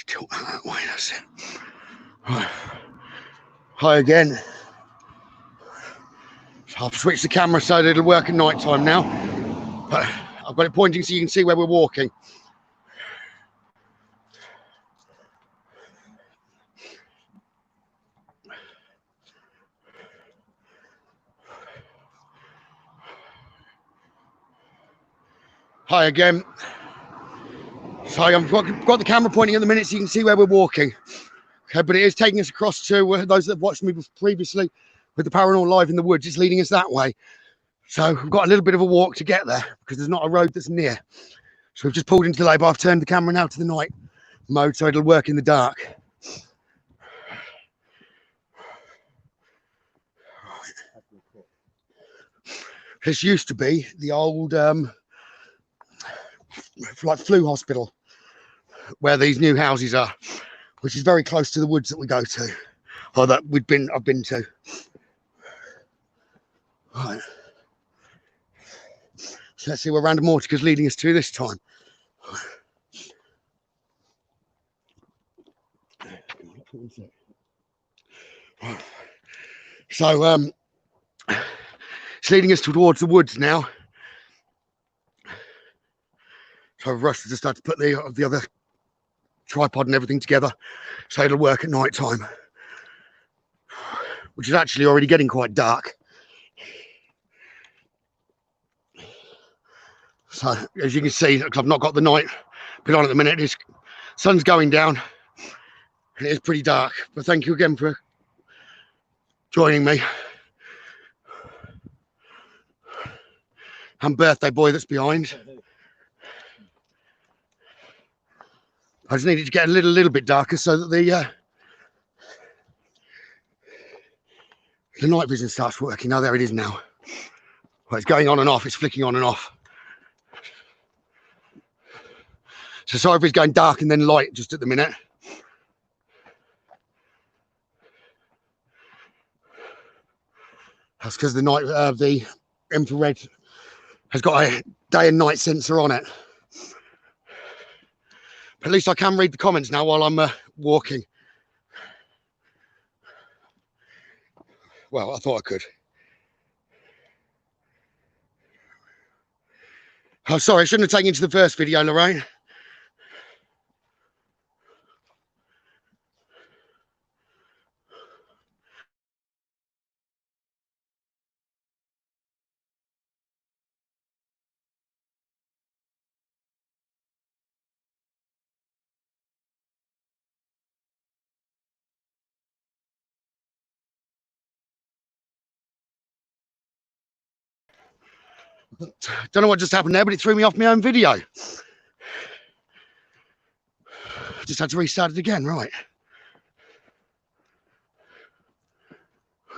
Tilt that way, that's it. Right. Hi again. So I've switched the camera so that it'll work at night time now. But I've got it pointing so you can see where we're walking. Hi again. So I've got the camera pointing at the minute so you can see where we're walking. Okay, but it is taking us across to those that have watched me previously with the Paranormal Live in the Woods. It's leading us that way. So we've got a little bit of a walk to get there because there's not a road that's near. So we've just pulled into the lane, but I've turned the camera now to the night mode so it'll work in the dark. This used to be the old like flu hospital where these new houses are, which is very close to the woods that we go to, or that I've been to. Right. So let's see where Randonautica is leading us to this time. So it's leading us towards the woods now. So I've rushed to start to put the other tripod and everything together so it'll work at night time, which is actually already getting quite dark. So as you can see, I've not got the night bit on at the minute. The sun's going down and it is pretty dark, but thank you again for joining me. And birthday boy that's behind. I just needed to get a little bit darker so that the night vision starts working. Oh, there it is now. Well, it's going on and off. It's flicking on and off. So sorry if it's going dark and then light just at the minute. That's because the infrared has got a day and night sensor on it. But at least I can read the comments now while I'm walking. Well, I thought I could. Oh, sorry, I shouldn't have taken you to the first video, Lorraine. Don't know what just happened there, but it threw me off my own video. Just had to restart it again, right.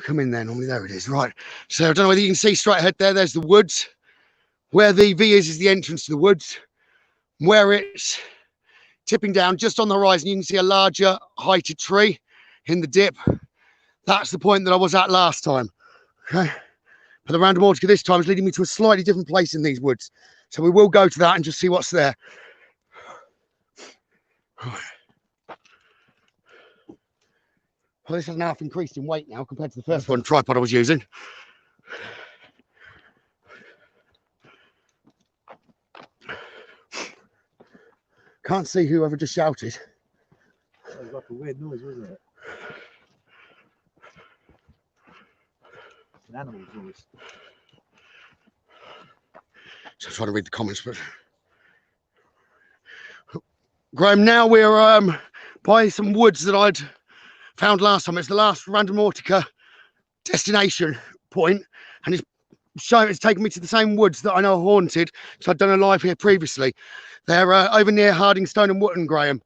Come in there, normally there it is, right. So I don't know whether you can see straight ahead there, there's the woods. Where the V is the entrance to the woods. Where it's tipping down just on the horizon, you can see a larger heighted tree in the dip. That's the point that I was at last time, okay. But the Randonautica this time is leading me to a slightly different place in these woods. So we will go to that and just see what's there. Well, this has now increased in weight now compared to the first one tripod I was using. Can't see whoever just shouted. That was like a weird noise, wasn't it? An animal's voice. So I'm trying to read the comments, but Graham, now we're by some woods that I'd found last time. It's the last Randonautica destination point, and it's taken me to the same woods that I know are haunted. So I'd done a live here previously. They're over near Hardingstone and Wootton, Graham.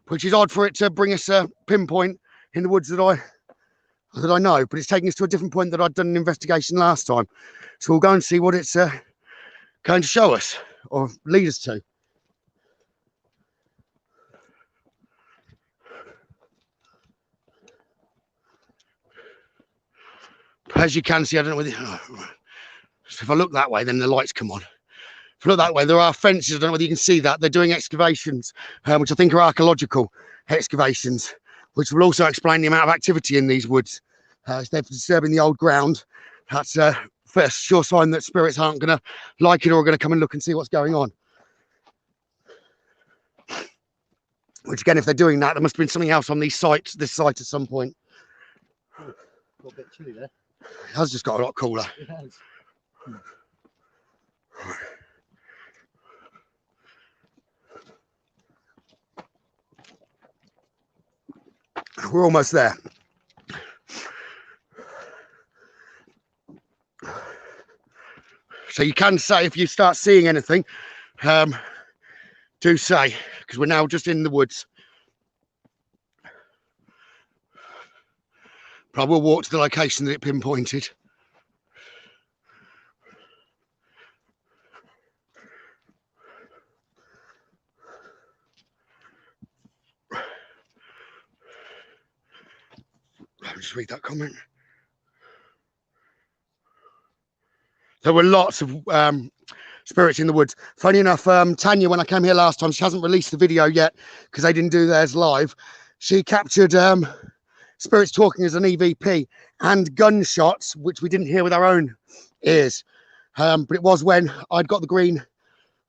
Which is odd for it to bring us a pinpoint in the woods that I know, but it's taking us to a different point that I'd done an investigation last time. So we'll go and see what it's going to show us or lead us to. As you can see, I don't know whether, if I look that way, then the lights come on. If you look that way, there are fences. I don't know whether you can see that. They're doing excavations, which I think are archaeological excavations, which will also explain the amount of activity in these woods. If they're disturbing the old ground, that's a first sure sign that spirits aren't going to like it or are going to come and look and see what's going on. Which again, if they're doing that, there must have been something else on these sites, this site at some point. Oh, got a bit chilly there. It has just got a lot cooler. It has. We're almost there. So you can say if you start seeing anything, do say, because we're now just in the woods. But I will walk to the location that it pinpointed. I'll just read that comment. There were lots of spirits in the woods. Funny enough, Tanya, when I came here last time, she hasn't released the video yet because they didn't do theirs live. She captured spirits talking as an EVP and gunshots, which we didn't hear with our own ears. But it was when I'd got the green.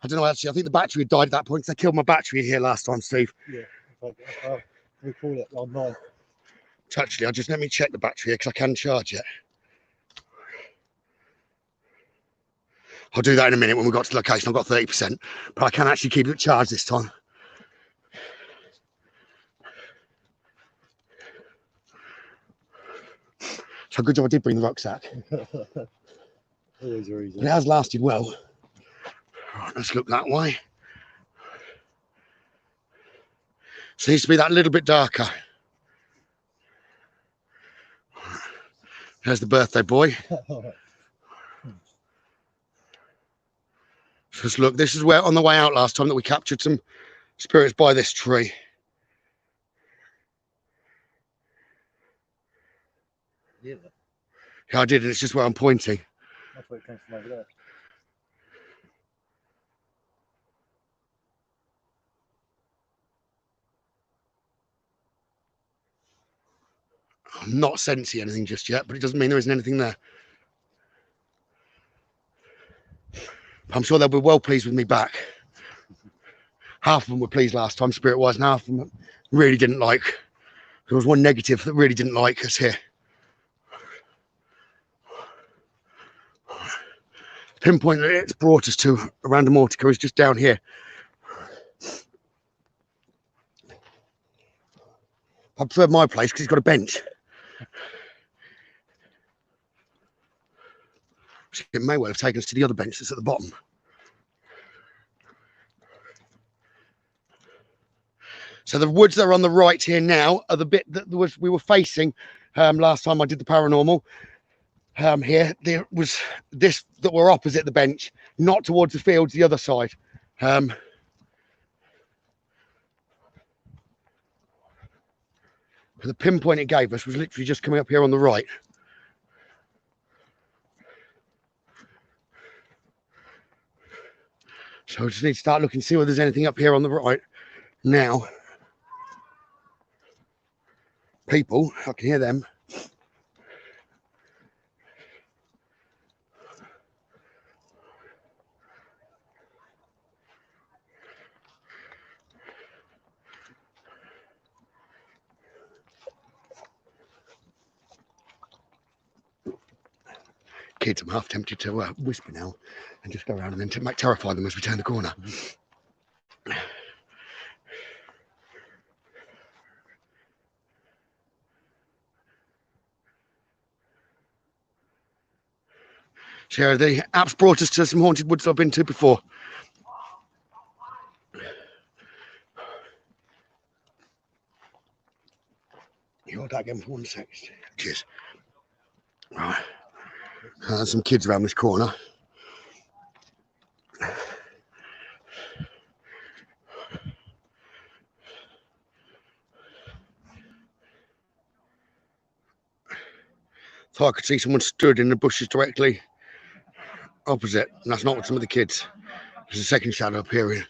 I don't know, actually, I think the battery had died at that point because they killed my battery here last time, Steve. Yeah, I'll recall it online. Actually, let me check the battery here because I can charge it. I'll do that in a minute when we got to the location. I've got 30%, but I can actually keep it charged this time. So good job I did bring the rucksack. Always a reason. But it has lasted well. Right, let's look that way. Seems to be that little bit darker. There's the birthday boy. Just look, this is where on the way out last time that we captured some spirits by this tree. Yeah. Yeah, I did, and it's just where I'm pointing. That's where it comes from over there. I'm not sensing anything just yet, but it doesn't mean there isn't anything there. I'm sure they'll be well pleased with me back. Half of them were pleased last time, spirit-wise, and half of them really didn't like. There was one negative that really didn't like us here. Pinpoint that it's brought us to Randonautica is just down here. I prefer my place because it's got a bench. It may well have taken us to the other bench that's at the bottom. So the woods that are on the right here now are the bit that we were facing last time I did the paranormal. Here, there was this that were opposite the bench, not towards the fields, the other side. The pinpoint it gave us was literally just coming up here on the right. So I just need to start looking, see whether there's anything up here on the right now. People, I can hear them. Kids, I'm half tempted to whisper now and just go around and then terrify them as we turn the corner. So the app's brought us to some haunted woods I've been to before. You hold that again for 1 second. Cheers. Right. Some kids around this corner. Thought I could see someone stood in the bushes directly opposite, and that's not what some of the kids There's a second shadow appearing.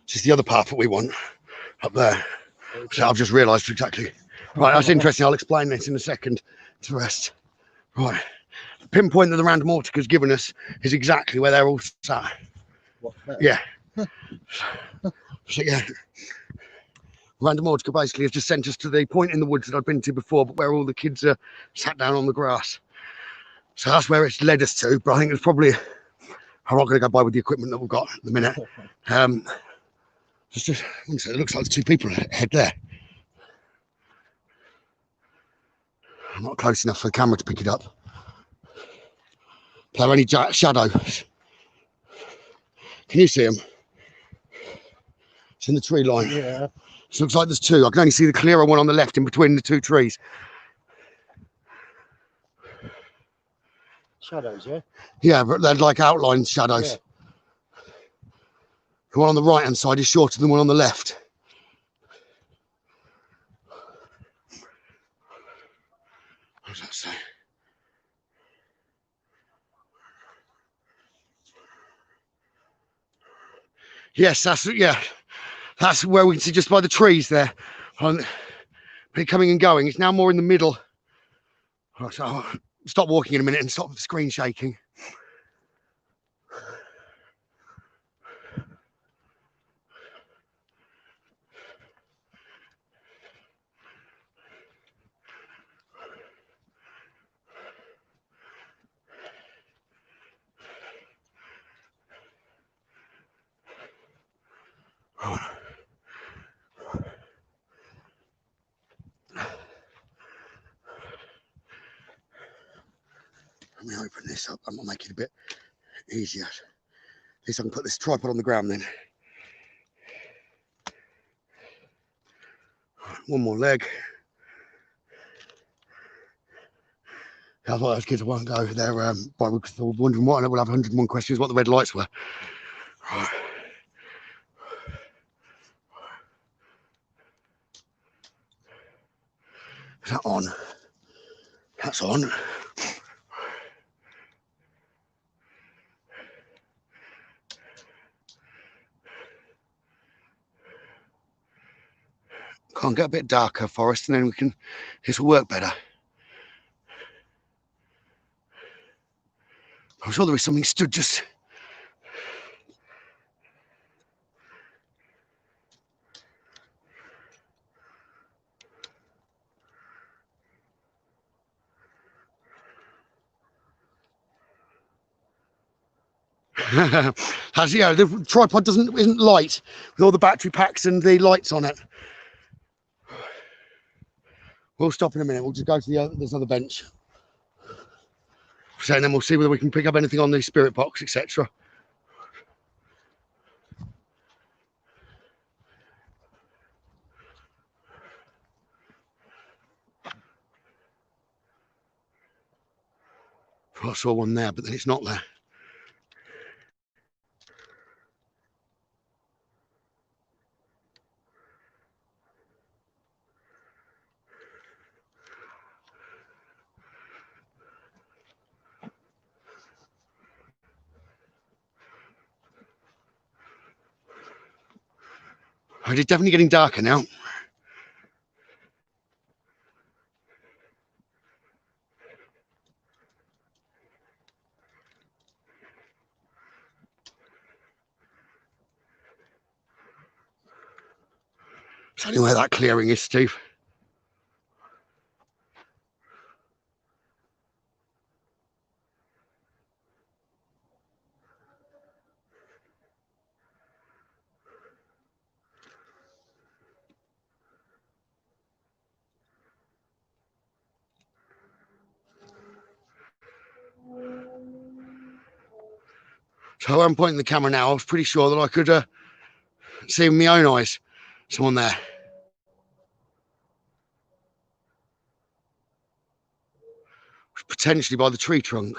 Just the other path that we want up there. So I've just realised exactly. Right, that's interesting. I'll explain this in a second to the rest. Right, the pinpoint that the Randonautica has given us is exactly where they're all sat. What, there? Yeah. So yeah, Randonautica basically has just sent us to the point in the woods that I've been to before, but where all the kids are sat down on the grass. So that's where it's led us to. But I think it's probably, I'm not going to go by with the equipment that we've got at the minute. Just, it looks like there's two people ahead there. I'm not close enough for the camera to pick it up. Are there any shadows? Can you see them? It's in the tree line. Yeah. So it looks like there's two. I can only see the clearer one on the left in between the two trees. Shadows, yeah? Yeah, but they're like outline shadows. Yeah. The one on the right hand side is shorter than the one on the left. What does that say? Yes, that's where we can see just by the trees there. Coming and going. It's now more in the middle. Right, so I'll stop walking in a minute and stop the screen shaking. Let me open this up. I'm gonna make it a bit easier. At least I can put this tripod on the ground then. One more leg. I thought those kids won't go. They're wondering what, and we'll have 101 questions what the red lights were. Right. Is that on? That's on. Can't get a bit darker, Forest, and then this will work better. I'm sure there is something stood just. Yeah, the tripod isn't light with all the battery packs and the lights on it. We'll stop in a minute. We'll just go to this other bench. So then we'll see whether we can pick up anything on the spirit box, etc. I saw one there, but then it's not there. Oh, it's definitely getting darker now. Tell me where that clearing is, Steve. So I'm pointing the camera now. I was pretty sure that I could see with my own eyes someone there. Potentially by the tree trunk.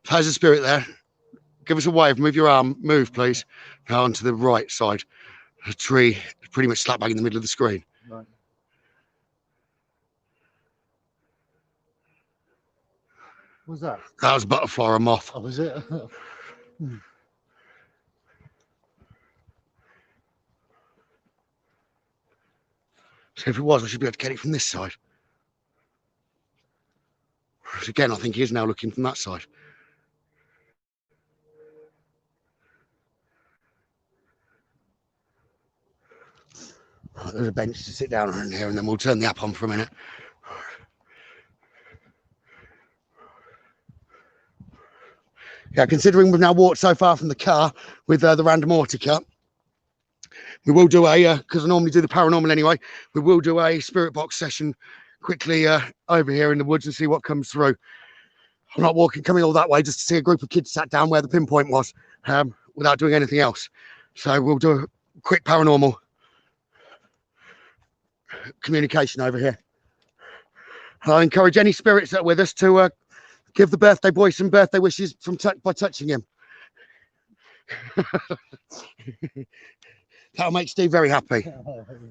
If there's a spirit there, Give us a wave. Move your arm. Move, please. Now onto the right side. The tree pretty much slap bang in the middle of the screen. Right. What's that? That was a butterfly or a moth. Oh, was it? So if it was, I should be able to get it from this side. Again, I think he is now looking from that side. Right, there's a bench to sit down on here, and then we'll turn the app on for a minute. Yeah, considering we've now walked so far from the car with the Randonautica, we will do a, because I normally do the paranormal anyway, we will do a spirit box session quickly over here in the woods and see what comes through. I'm not coming all that way just to see a group of kids sat down where the pinpoint was without doing anything else. So we'll do a quick paranormal communication over here. I encourage any spirits that are with us to give the birthday boy some birthday wishes by touching him. That'll make Steve very happy. It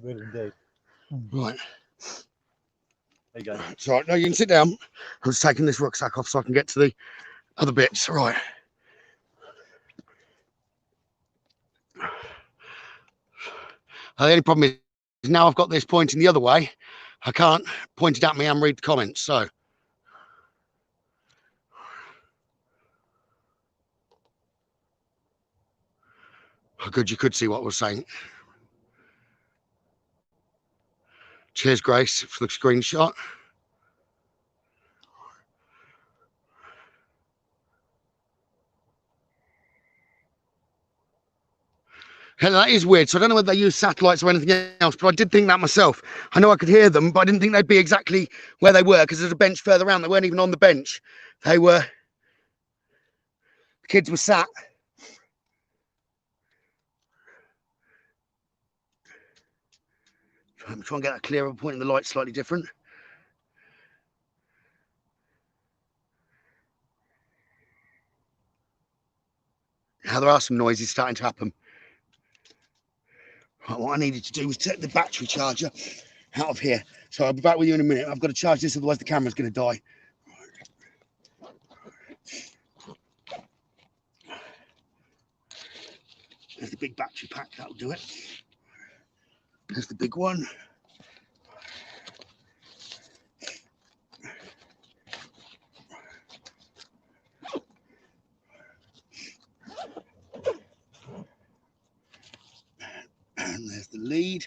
will indeed. Right. There you go. It's all right. No, you can sit down. I'm just taking this rucksack off so I can get to the other bits. Right. The only problem is now I've got this pointing the other way. I can't point it at me and read the comments. So. How good you could see what I was saying. Cheers, Grace, for the screenshot. Yeah, that is weird. So I don't know whether they use satellites or anything else, but I did think that myself. I know I could hear them, but I didn't think they'd be exactly where they were because there's a bench further around. They weren't even on the bench. They were. The kids were sat. I'm trying to get a clearer point in the light, slightly different. Now there are some noises starting to happen. Right, what I needed to do was take the battery charger out of here. So I'll be back with you in a minute. I've got to charge this, otherwise the camera's going to die. There's the big battery pack. That'll do it. There's the big one. And there's the lead.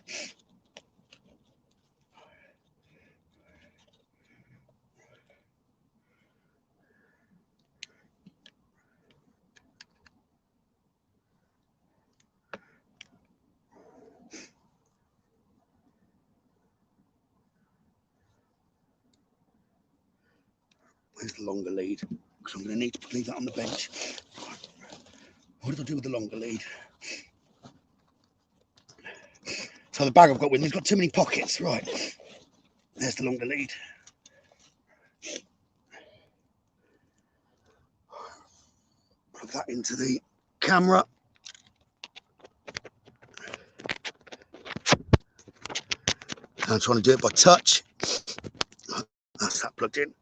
Where's the longer lead? Because I'm going to need to leave that on the bench. What did I do with the longer lead? So the bag I've got with me has got too many pockets. Right. There's the longer lead. Plug that into the camera. I'm trying to do it by touch. That's that plugged in.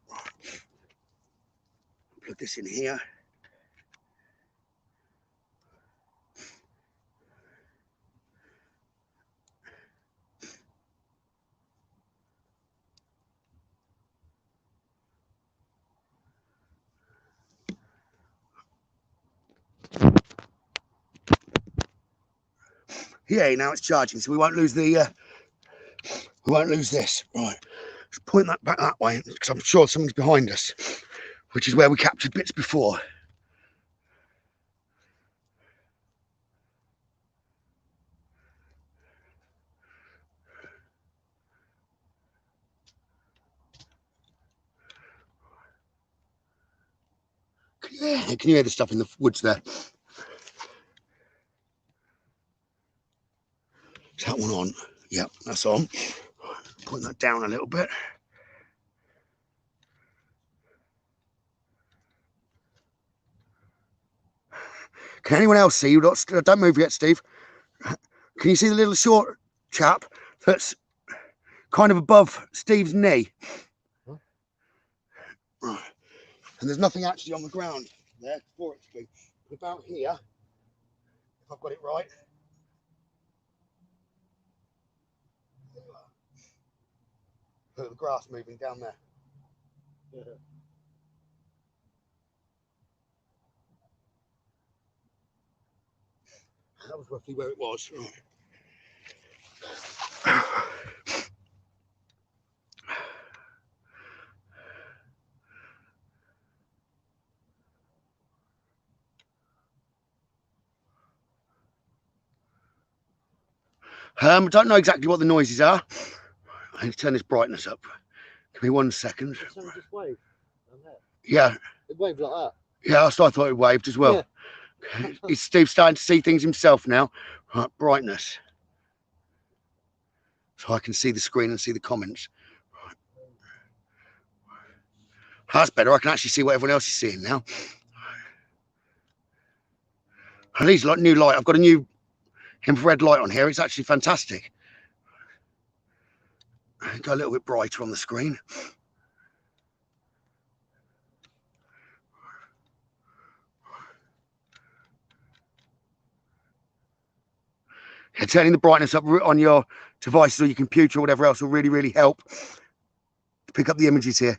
Plug this in here. Yeah, now it's charging, so we won't lose the we won't lose this. Right, let's point that back that way because I'm sure something's behind us, which is where we captured bits before. Can you hear the stuff in the woods there? Is that one on? Yep, that's on. Point that down a little bit. Can anyone else see you? Don't move yet, Steve. Can you see the little short chap that's kind of above Steve's knee? Huh? Right. And there's nothing actually on the ground there for it to be. But about here, if I've got it right. Look at the grass moving down there. Yeah. That was roughly where it was. I don't know exactly what the noises are. I need to turn this brightness up. Give me 1 second. Someone just waved on that. Yeah, It waved like that. yeah, I thought it waved as well. Yeah. Is Steve starting to see things himself now? Right, brightness. So I can see the screen and see the comments. Right. That's better. I can actually see what everyone else is seeing now. And these like new light. I've got a new infrared light on here. It's actually fantastic. Go a little bit brighter on the screen. Yeah, turning the brightness up on your devices or your computer or whatever else will really, really help to pick up the images here.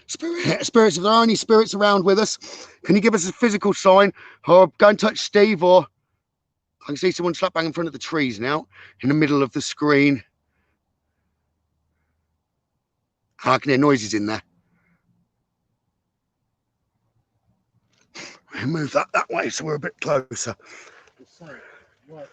Spirits, if there are any spirits around with us, can you give us a physical sign or go and touch Steve? Or I can see someone slap bang in front of the trees now in the middle of the screen. I can hear noises in there. Move that way so we're a bit closer. Right.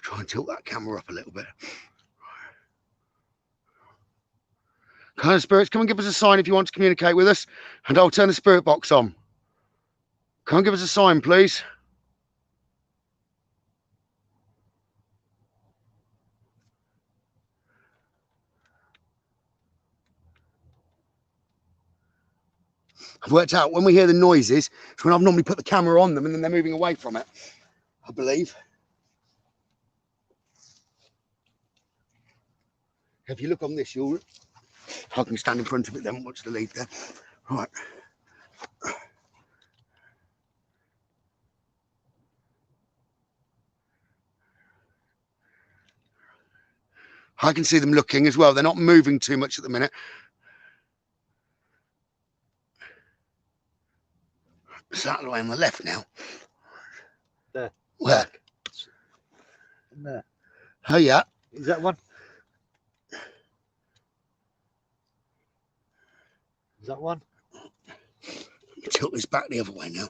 Try and tilt that camera up a little bit. Kind of spirits, come and give us a sign if you want to communicate with us, and I'll turn the spirit box on. Come and give us a sign, please. I've worked out when we hear the noises, it's when I've normally put the camera on them and then they're moving away from it, I believe. If you look on this, I can stand in front of it then, watch the lead there. Right. I can see them looking as well. They're not moving too much at the minute. It's that way on the left now. There. Where? In there. Oh, yeah. Is that one? Is that one? Tilt this back the other way now.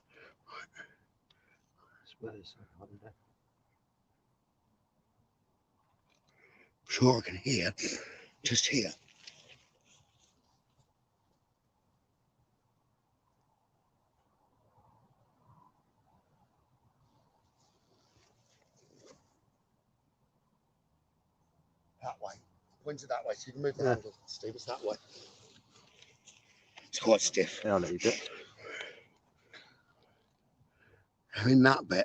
Sure, I can hear. Just here. That way. Point it that way so you can move the handle, Steve. It's that way. It's quite stiff. Yeah, I'll let you do it. I'm in that bit.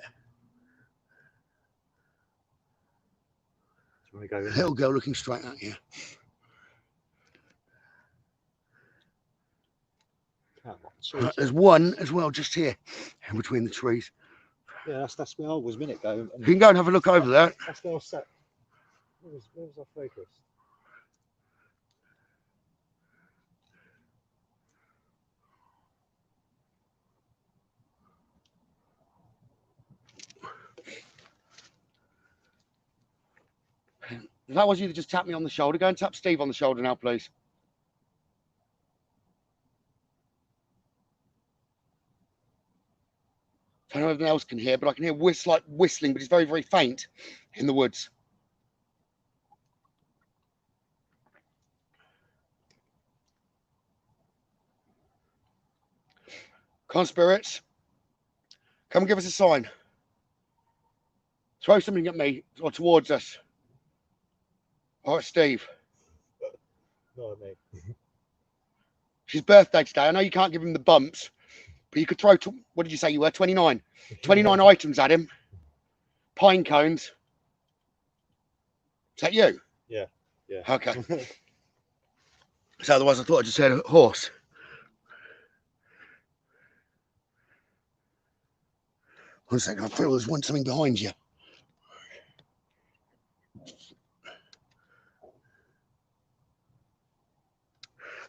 Do you want to go in? Little girl looking straight at you. There's one as well just here in between the trees. Yeah, that's where I was a minute ago. You can go and have a look over there. That's where I sat. Where was our focus? If that was you that just tapped me on the shoulder, go and tap Steve on the shoulder now, please. I don't know if anyone else can hear, but I can hear like whistling, but it's very, very faint in the woods. Come on, spirits. Come and give us a sign. Throw something at me or towards us. Or at Steve. Not me. It's his birthday today. I know you can't give him the bumps, but you could throw, what did you say you were? 29. 29 items at him. Pine cones. Is that you? Yeah. Yeah. Okay. So otherwise I thought I just said a horse. One second, I feel there's something behind you.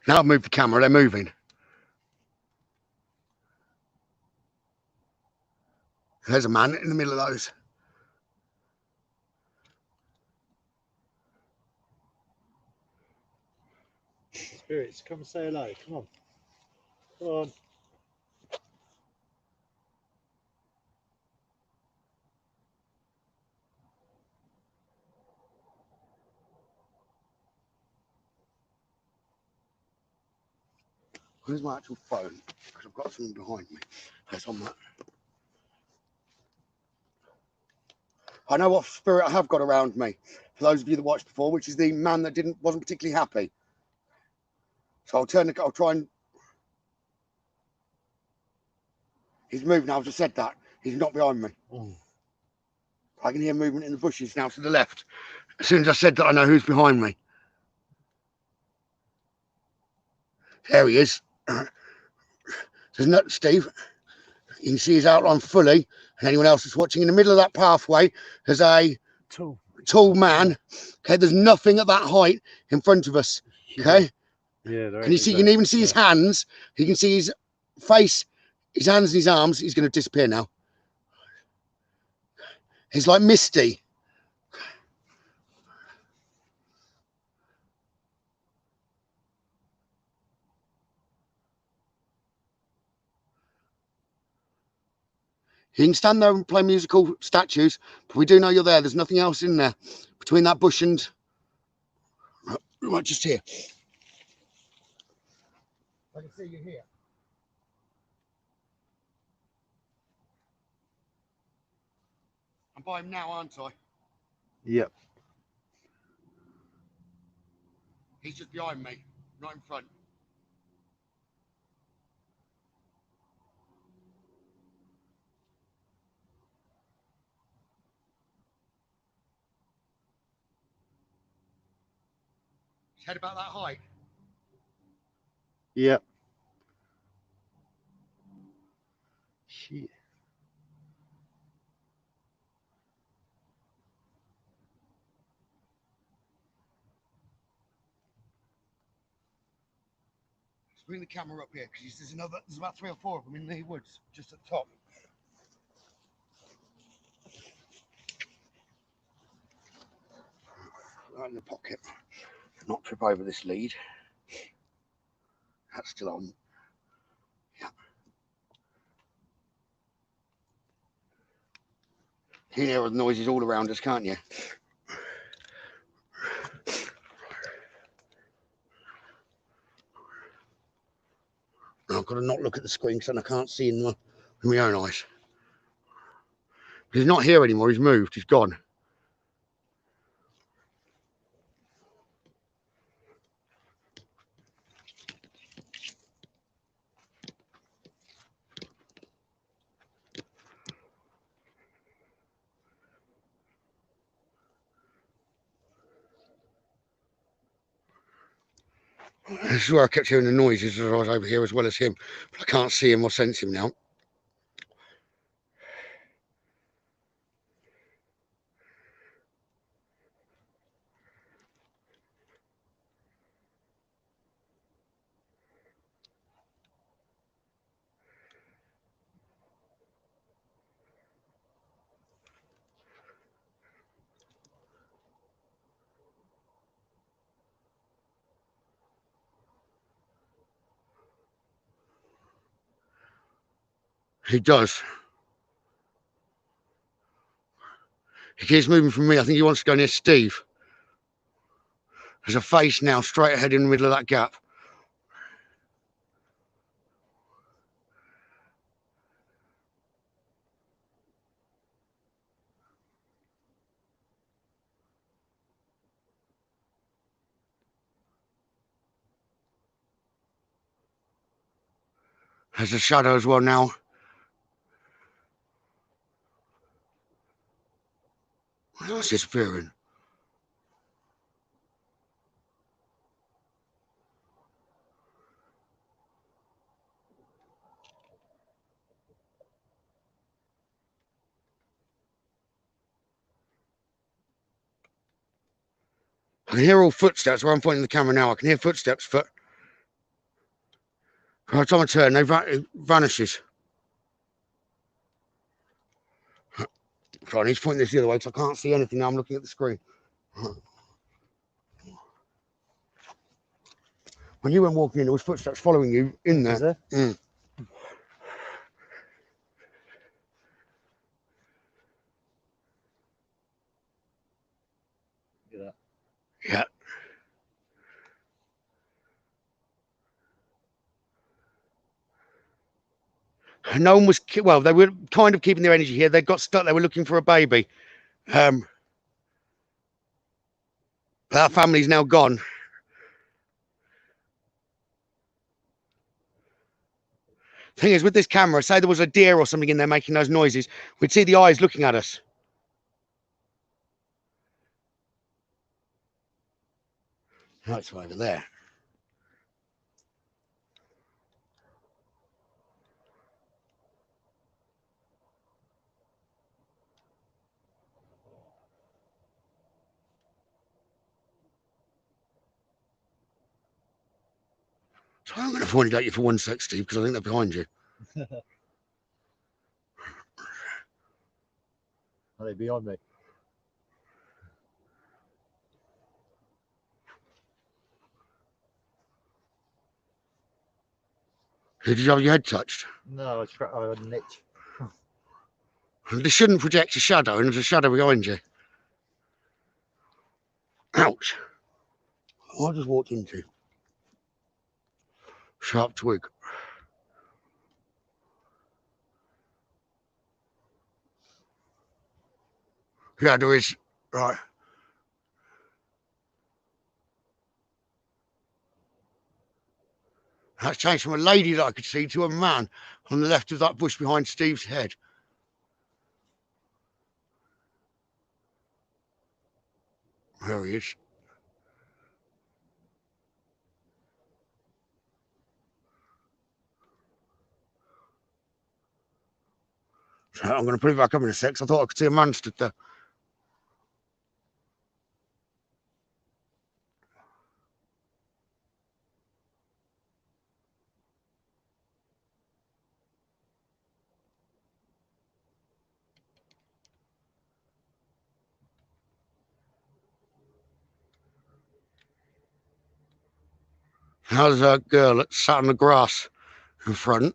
Now I've moved the camera, they're moving. There's a man in the middle of those. Spirits, come and say hello. Come on. Come on. Where's my actual phone? Because I've got something behind me. That's on that. I know what spirit I have got around me. For those of you that watched before, which is the man that wasn't particularly happy. So I'll try and. He's moving now. I've just said that. He's not behind me. I can hear movement in the bushes now to the left. As soon as I said that, I know who's behind me. There he is. There's not Steve. You can see his outline fully. And anyone else that's watching, in the middle of that pathway, there's a tall man. Okay, there's nothing at that height in front of us. Okay. Yeah. Can you see? You can even see his hands. You can see his face, his hands and his arms. He's going to disappear now. He's like misty. You can stand there and play musical statues, but we do know you're there. There's nothing else in there between that bush and right just here. I can see you here. I'm by him now, aren't I? Yep. He's just behind me, not in front. His head about that height. Yep. Shit. Let's bring the camera up here because there's about 3 or 4 of them in the woods just at the top. Right in the pocket. Not trip over this lead. That's still on. Yeah. You can hear the noises all around us, can't you? I've got to not look at the screen because I can't see in my own eyes. But he's not here anymore. He's moved. He's gone. This is where I kept hearing the noises as I was over here as well as him. But I can't see him or sense him now. He does. He keeps moving from me. I think he wants to go near Steve. There's a face now straight ahead in the middle of that gap. There's a shadow as well now. What's disappearing? I can hear all footsteps where I'm pointing the camera now. I can hear footsteps, but by the time I turn, it vanishes. So I need to point this the other way because I can't see anything now. I'm looking at the screen. When you went walking in, there was footsteps following you in there. Is there? Mm. Look at that. Yeah. No one was, well, they were kind of keeping their energy here. They got stuck. They were looking for a baby. That family's now gone. Thing is, with this camera, say there was a deer or something in there making those noises, we'd see the eyes looking at us. No, it's over there. So I'm going to point it at you for 1 sec, Steve, because I think they're behind you. Are they behind me? Did you have your head touched? No, I had an itch. They shouldn't project a shadow, and there's a shadow behind you. Ouch. What I just walked into? Sharp twig. Yeah, there is. Right. That's changed from a lady that I could see to a man on the left of that bush behind Steve's head. There he is. So I'm going to put it back up in a sec. I thought I could see a man stood there. Now there's a girl that sat on the grass in front.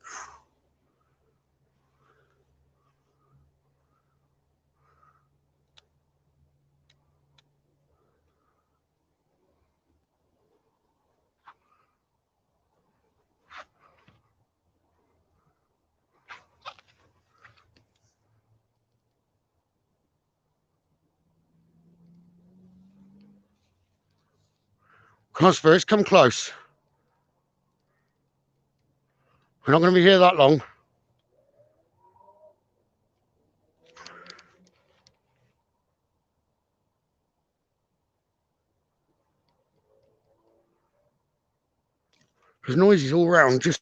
Come on, spirits, come close. We're not going to be here that long. There's noises all around, just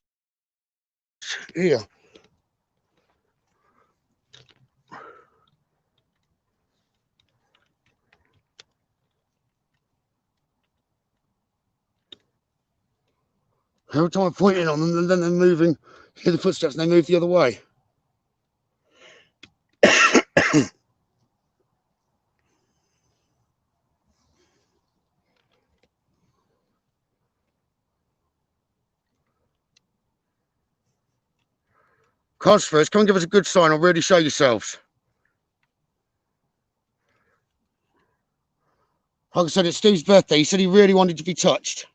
here. Every time I point in on them, and then they're moving, hear the footsteps, and they move the other way. Cosfers, come and give us a good sign, or really show yourselves. Like I said, it's Steve's birthday. He said he really wanted to be touched.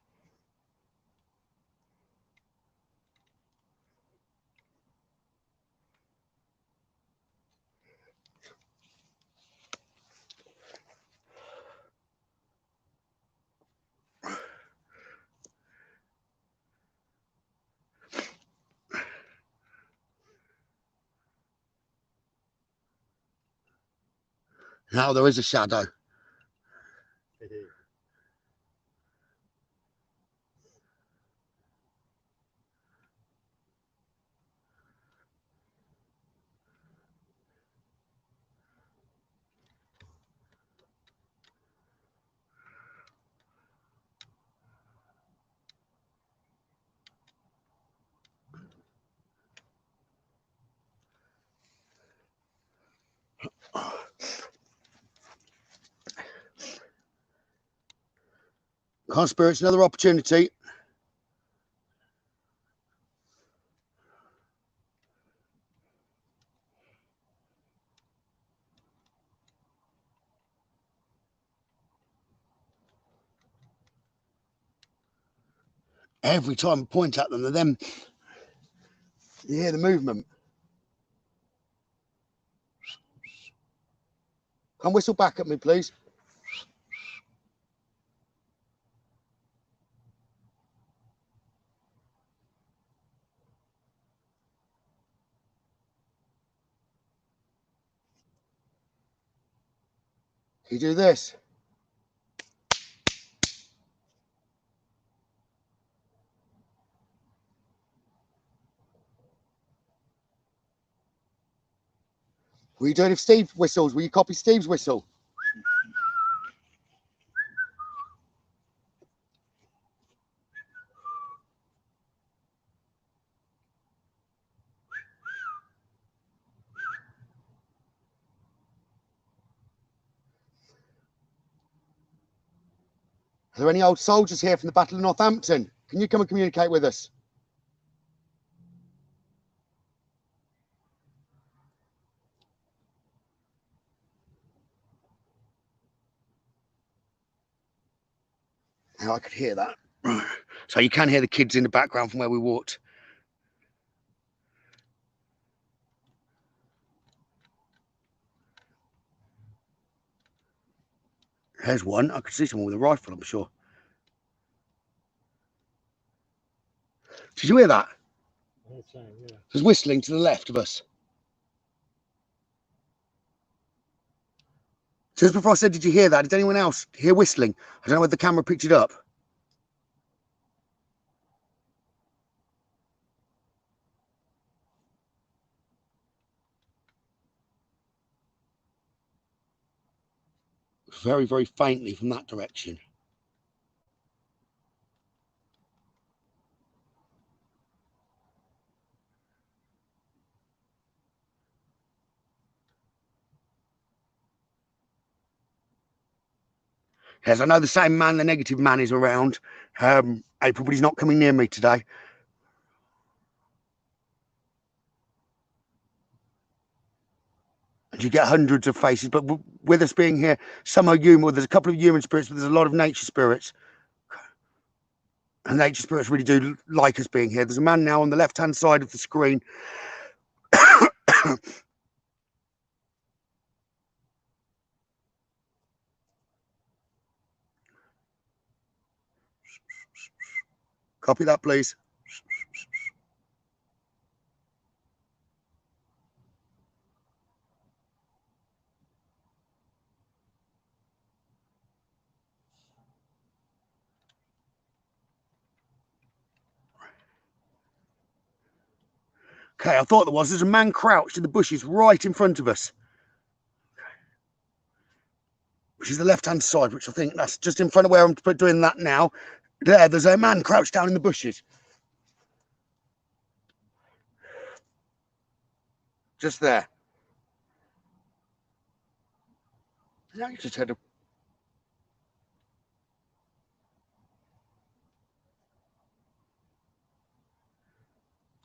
Now there is a shadow. It is. Can't spirits another opportunity. Every time I point at them, they're them. You hear the movement. Come whistle back at me, please. You do this. Will you do it if Steve whistles? Will you copy Steve's whistle? Are there any old soldiers here from the Battle of Northampton? Can you come and communicate with us? Now I could hear that. So you can hear the kids in the background from where we walked. There's one. I could see someone with a rifle, I'm sure. Did you hear that? Yeah. There's whistling to the left of us. Just before I said, did you hear that? Did anyone else hear whistling? I don't know whether the camera picked it up. Very, very faintly from that direction. Yes, I know the same man, the negative man, is around. April, but he's not coming near me today. And you get hundreds of faces, but with us being here, some are human. Well, there's a couple of human spirits, but there's a lot of nature spirits. And nature spirits really do like us being here. There's a man now on the left-hand side of the screen. Copy that, please. Okay, I thought there was. There's a man crouched in the bushes right in front of us. Which is the left-hand side, which I think that's just in front of where I'm doing that now. There's a man crouched down in the bushes. Just there. Now you just heard a...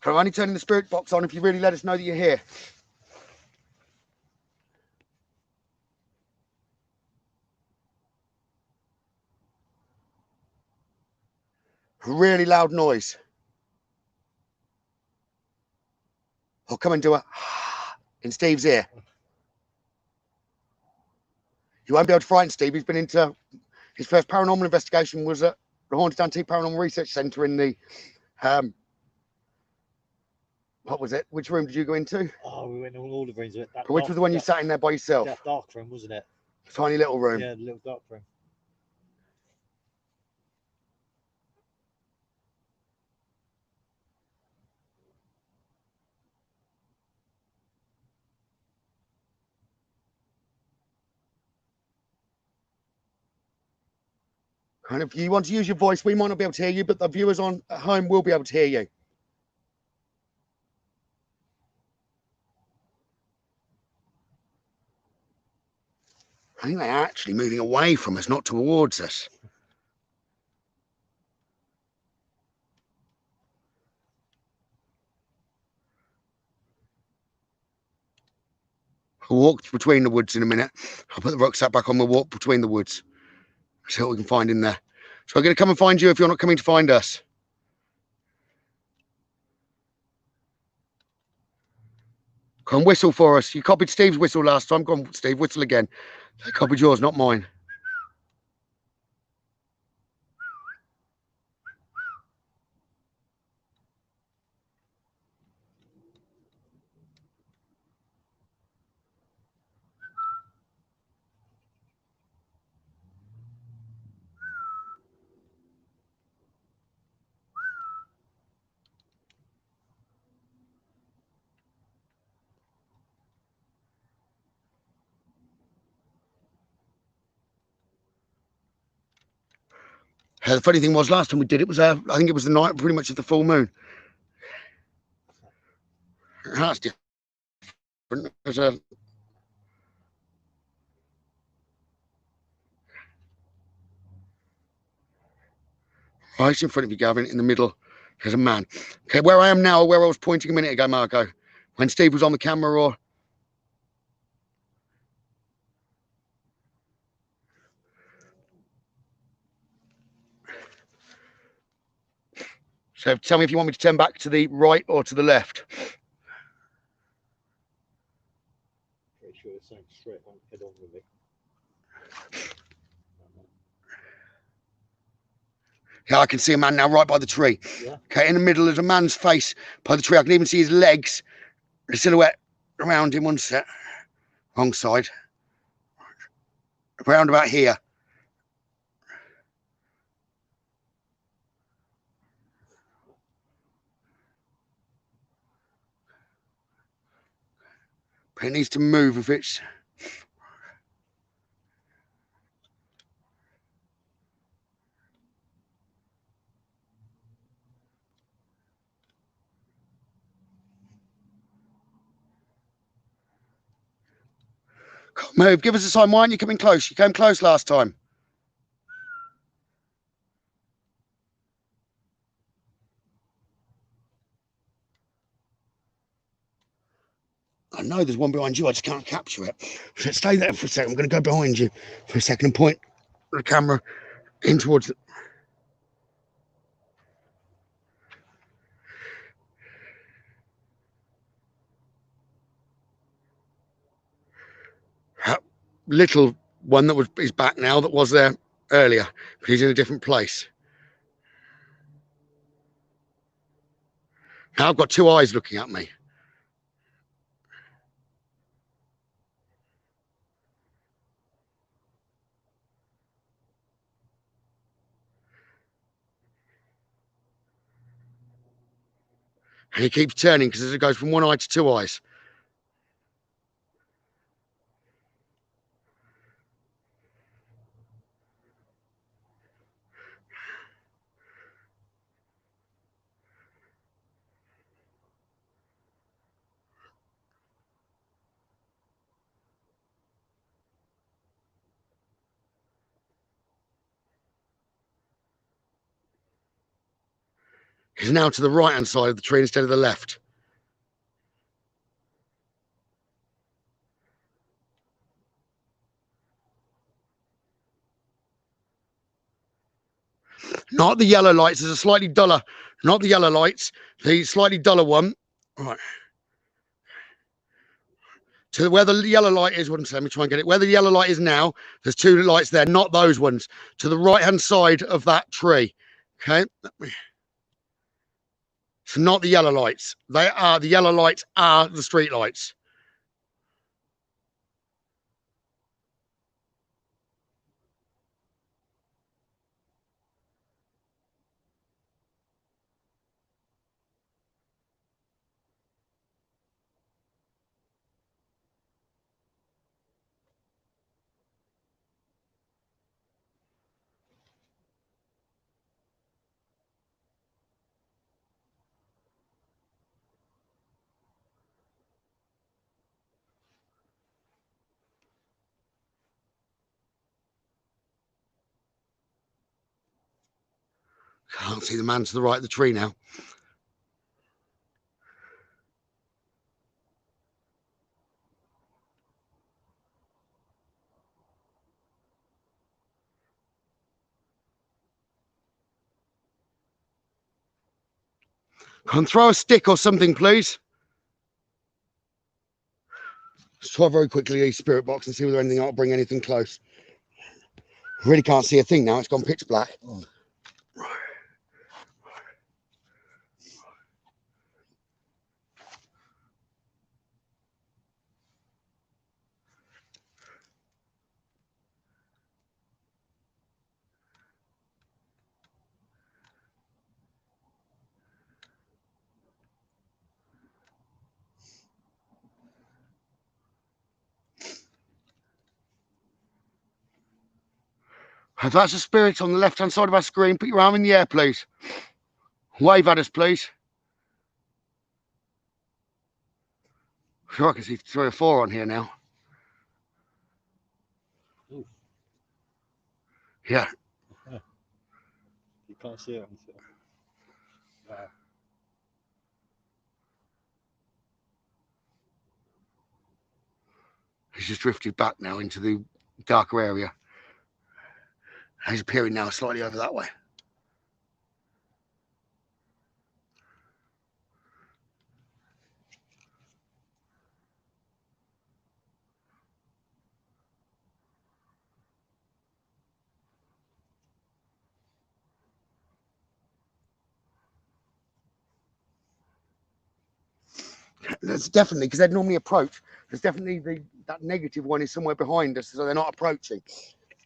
I'm only turning the spirit box on if you really let us know that you're here. really loud noise. I'll come and do a in Steve's ear. You won't be able to frighten Steve. He's been into his first paranormal investigation was at the Haunted Antique Paranormal Research Centre in the what was it? Which room did you go into? Oh, we went all the rooms. Which was the one you sat in there by yourself? That dark room, wasn't it? Tiny little room. Yeah, the little dark room. And if you want to use your voice, we might not be able to hear you, but the viewers on at home will be able to hear you. I think they're actually moving away from us, not towards us. I'll walk between the woods in a minute. I'll put the rucksack back on. We'll walk between the woods. See what we can find in there. So we're going to come and find you if you're not coming to find us. Come whistle for us. You copied Steve's whistle last time. Go on, Steve, whistle again. I copied yours, not mine. The funny thing was, last time we did it was, I think it was the night pretty much of the full moon. That's different. There's a right in front of you, Gavin, in the middle. There's a man. Okay, where I am now, where I was pointing a minute ago, Marco, when Steve was on the camera, or so tell me if you want me to turn back to the right or to the left. Pretty sure it's saying straight on, head on with it. Yeah, I can see a man now right by the tree. Yeah. Okay, in the middle there's a man's face by the tree. I can even see his legs, the silhouette around him. One set, wrong side. Around about here. But it needs to move if it's. Can't move. Give us a sign. Why aren't you coming close? You came close last time. I know there's one behind you. I just can't capture it. So stay there for a second. I'm going to go behind you for a second and point the camera in towards the. That little one that is back now that was there earlier, but he's in a different place. Now I've got two eyes looking at me. And he keeps turning because it goes from one eye to two eyes. He's now to the right hand side of the tree instead of the left. Not the yellow lights. There's a slightly duller, not the yellow lights, the slightly duller one. Right. To where the yellow light is, let me try and get it. Where the yellow light is now, there's two lights there, not those ones. To the right-hand side of that tree. Okay. So not the yellow lights. The yellow lights are the street lights. Can't see the man to the right of the tree now. Can throw a stick or something, please? Let's try very quickly a spirit box and see whether anything will bring anything close. Really can't see a thing now. It's gone pitch black. Oh. If that's a spirit on the left-hand side of our screen, put your arm in the air, please. Wave at us, please. Sure, I can see 3 or 4 on here now. Ooh. Yeah. You can't see it. Wow. He's just drifted back now into the darker area. He's appearing now slightly over that way. That's definitely, because they'd normally approach. There's definitely that negative one is somewhere behind us, so they're not approaching.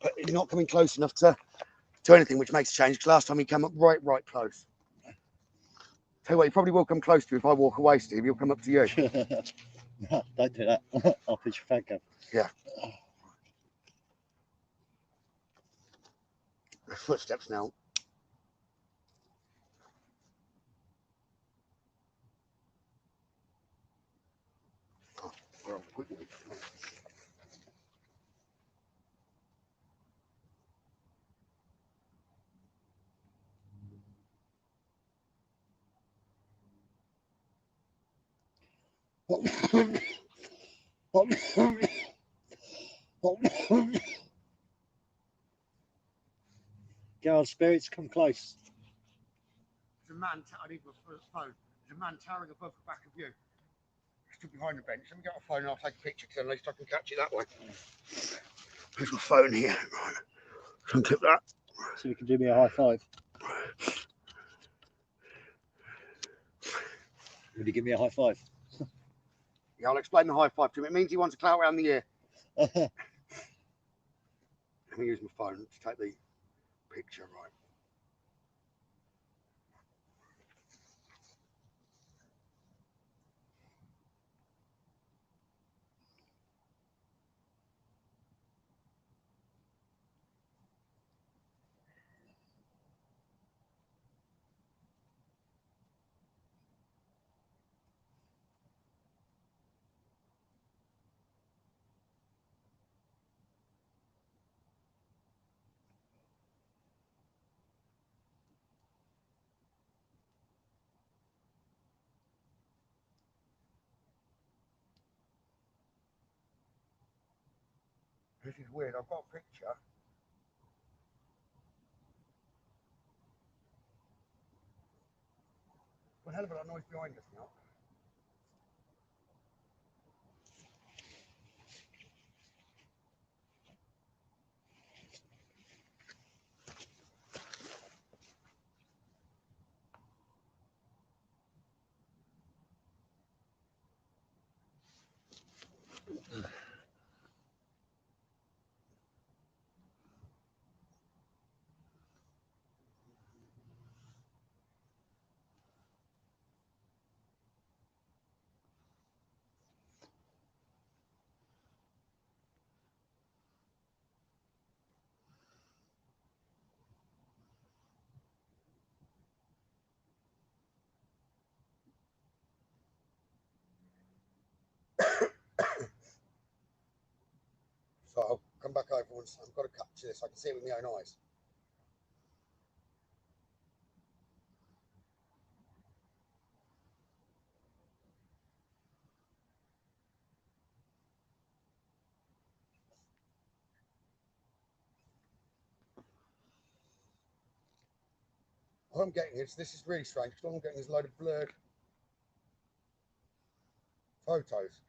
But he's not coming close enough to anything, which makes a change. Because last time he came up right close. Tell you what, he probably will come close to you if I walk away, Steve. He'll come up to you. No, don't do that. I'll put your fag up. Yeah. There's footsteps now. Oh, we're on quickly. Go on, spirits, come close. There's a man, I need my phone. There's a man towering above the back of you. He stood behind the bench. Let me get my phone and I'll take a picture, because at least I can catch it that way. There's my phone here. Right. Try and clip that. So you can do me a high five. Would you give me a high five? Yeah, I'll explain the high five to him. It means he wants a clout around the ear. Let me use my phone to take the picture, right. This is weird. I've got a picture. a hell of a lot of noise behind us now. So I'll come back over once I've got to capture this. I can see it with my own eyes. All I'm getting is, this is really strange, because all I'm getting is a load of blurred photos.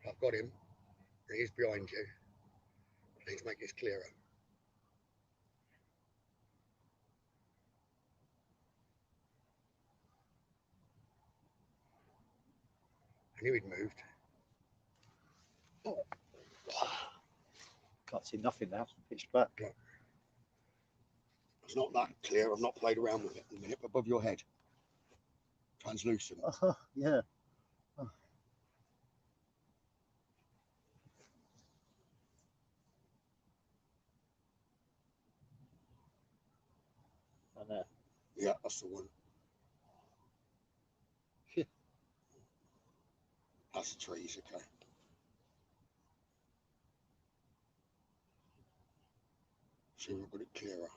I've got him. He's behind you. I need to make this clearer. I knew he'd moved. Oh. Can't see nothing now. Pitch black. Yeah. It's not that clear. I've not played around with it in a minute. Above your head. Translucent. Yeah. I know. Yeah, that's the one. That's the trees, okay. See if we've got it clearer.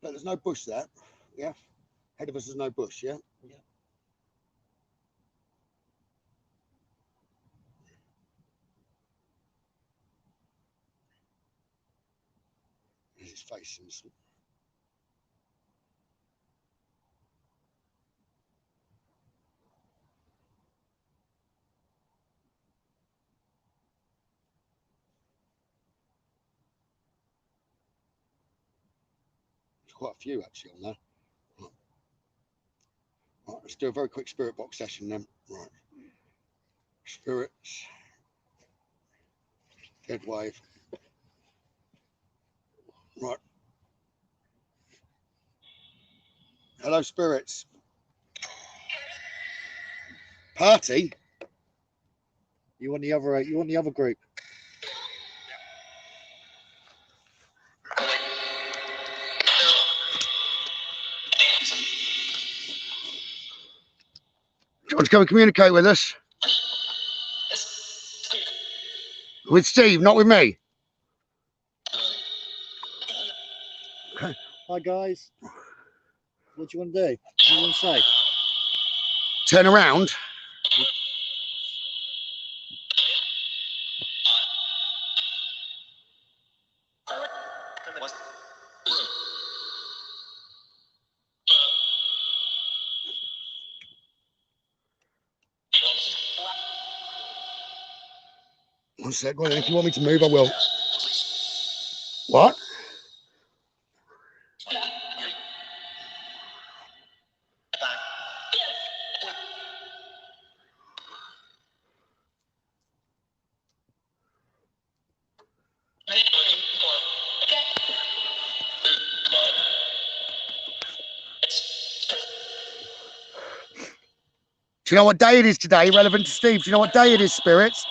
But there's no bush there. Yeah. Ahead of us there's no bush, yeah? Yeah. There's his face in some. There's quite a few actually on there. Right, let's do a very quick spirit box session then. Right. Spirits. Dead wave. Right. Hello, spirits. Party? You want the other? You want the other group? Do you want to come and communicate with us? With Steve, not with me. Okay. Hi guys. What do you want to do? What do you want to say? Turn around. One sec, well, if you want me to move, I will. What? Do you know what day it is today? Relevant to Steve. Do you know what day it is, spirits?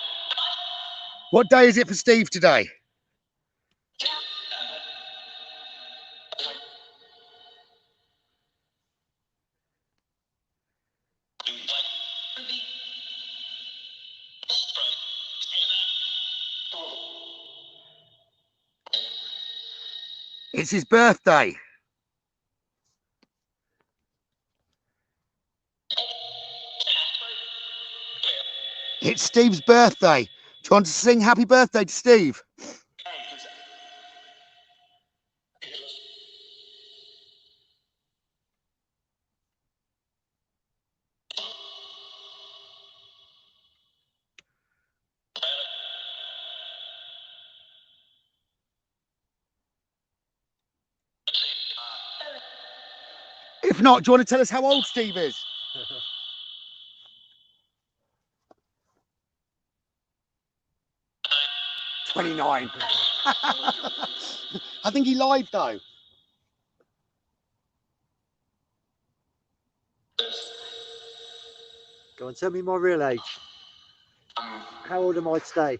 What day is it for Steve today? It's his birthday. It's Steve's birthday. Do you want to sing happy birthday to Steve? If not, do you want to tell us how old Steve is? 29. I think he lied though. Go on, tell me my real age. How old am I today?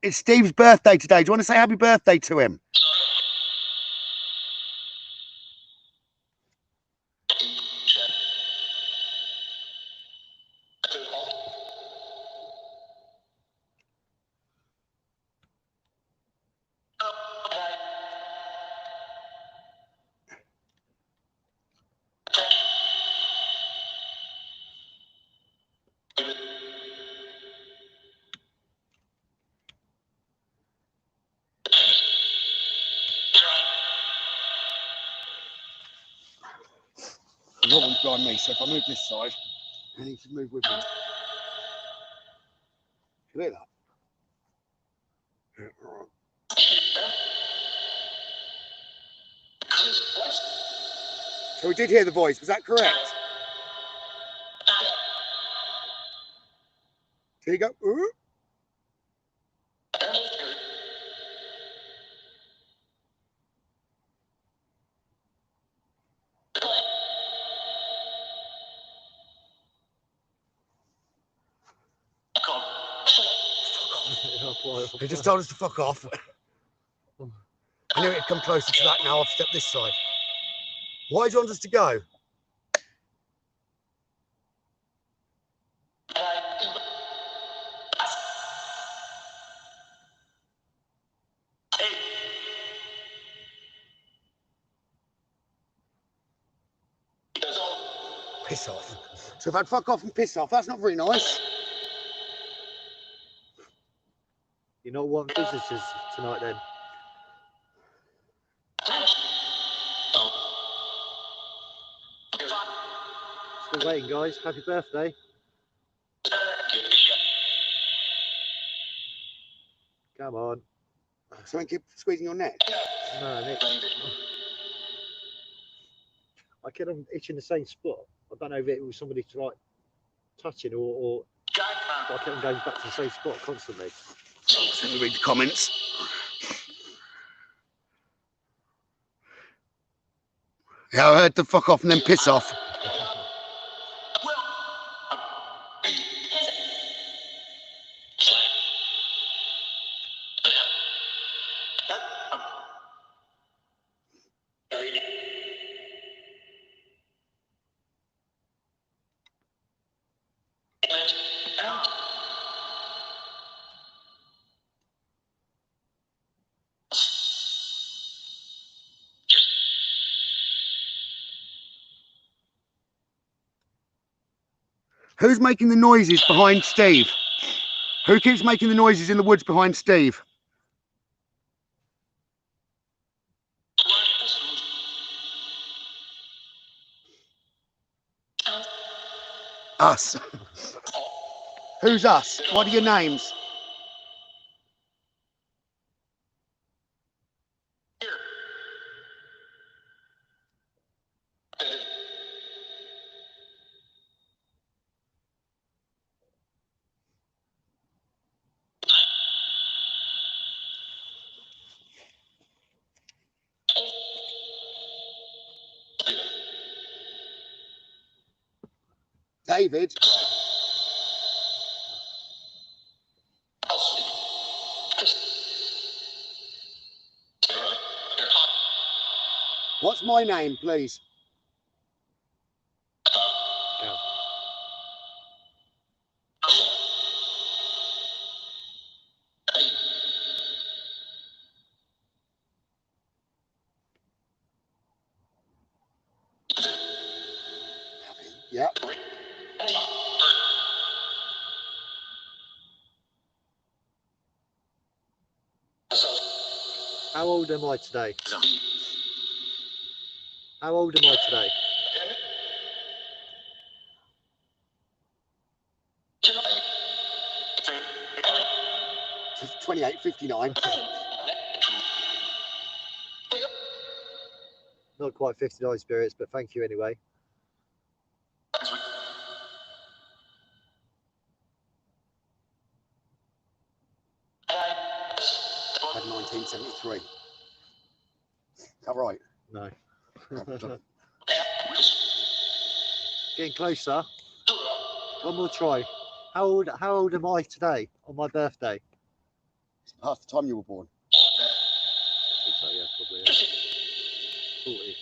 It's Steve's birthday today. Do you want to say happy birthday to him? No one's behind me, so if I move this side, I need to move with me. You hear that? Yeah, all right. So we did hear the voice, was that correct? Here you go. Ooh. He just told us to fuck off. I knew it'd come closer to that now. I've stepped this side. Why do you want us to go? Piss off. So if I'd fuck off and piss off, that's not very nice. You're not wanting visitors tonight then? Still waiting, guys. Happy birthday. Come on. Something keep squeezing your neck. No, Nick. I kept on itching the same spot. I don't know if it was somebody like touching or I kept on going back to the same spot constantly. Let me read the comments. Yeah, I heard the fuck off and then piss off. Who's making the noises behind Steve? Who keeps making the noises in the woods behind Steve? Us. Who's us? What are your names? David. What's my name, please? Gav. Yep. How old am I today? How old am I today? It's 28:59. Not quite 59 spirits, but thank you anyway. Had 1973. Is that right? No. Getting closer. One more try. How old am I today on my birthday? It's past the time you were born. I think so, yeah, probably. Yeah. 40.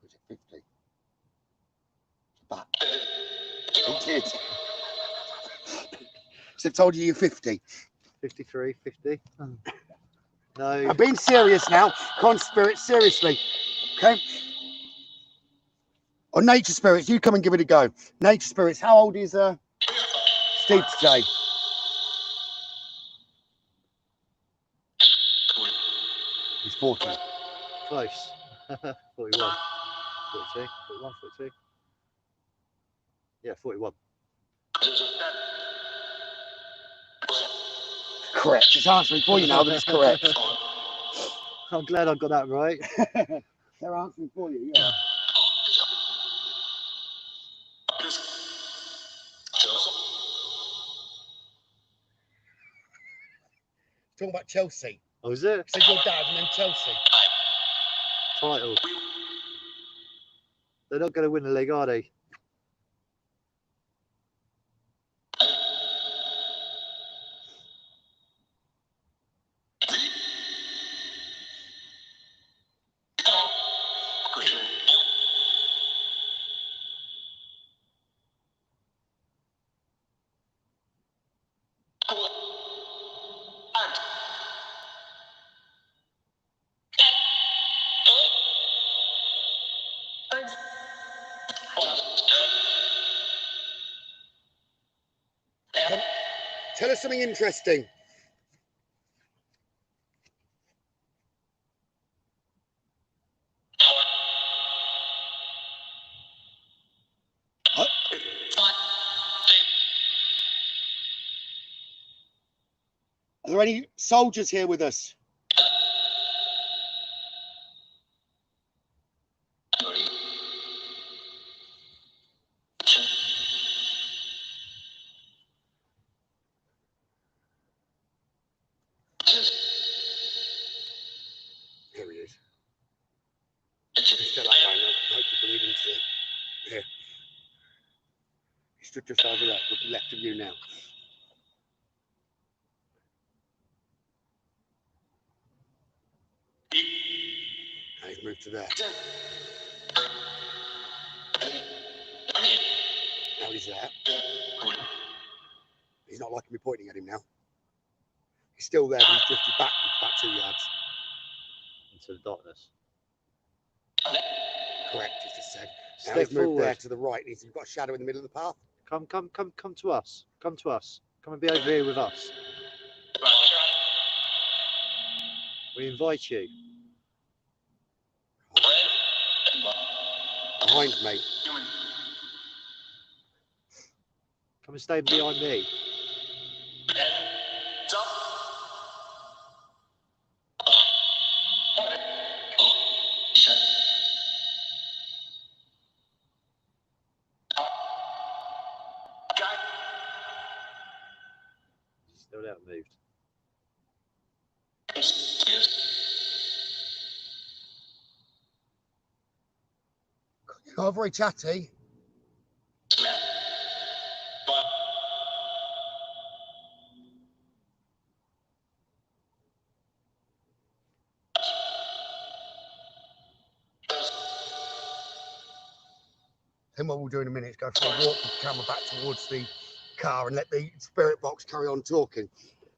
Was it 50? Back. It did. So I told you you're 50. 53, 50. No. I'm being serious now. Con spirit, seriously. Okay. Or nature spirits, you come and give it a go. Nature spirits, how old is Steve today? He's 40. Close. 41. 42. 41, 42. Yeah, 41. Correct. It's answering for you now that it's correct. I'm glad I got that right. They're answering for you, yeah. Talking about Chelsea. Oh, is it? Said your dad and then Chelsea. Title. They're not going to win the league, are they? Tell us something interesting. Are there any soldiers here with us? Here he is. He's still that way now. I hope you can read into it. Here. He stood just over there, left of you now. Now he's moved to there. Now he's there. He's not liking me pointing at him now. He's still there, but he's drifted back 2 yards. Into the darkness. Correct, he's just said. Now Step he's moved forward. there to the right. You've got a shadow in the middle of the path. Come to us. Come to us. Come and be over here with us. We invite you. Behind me. Come and stay behind me. Still haven't moved. You're very chatty. Then what we'll do in a minute is go for a walk with the camera back towards the car and let the spirit box carry on talking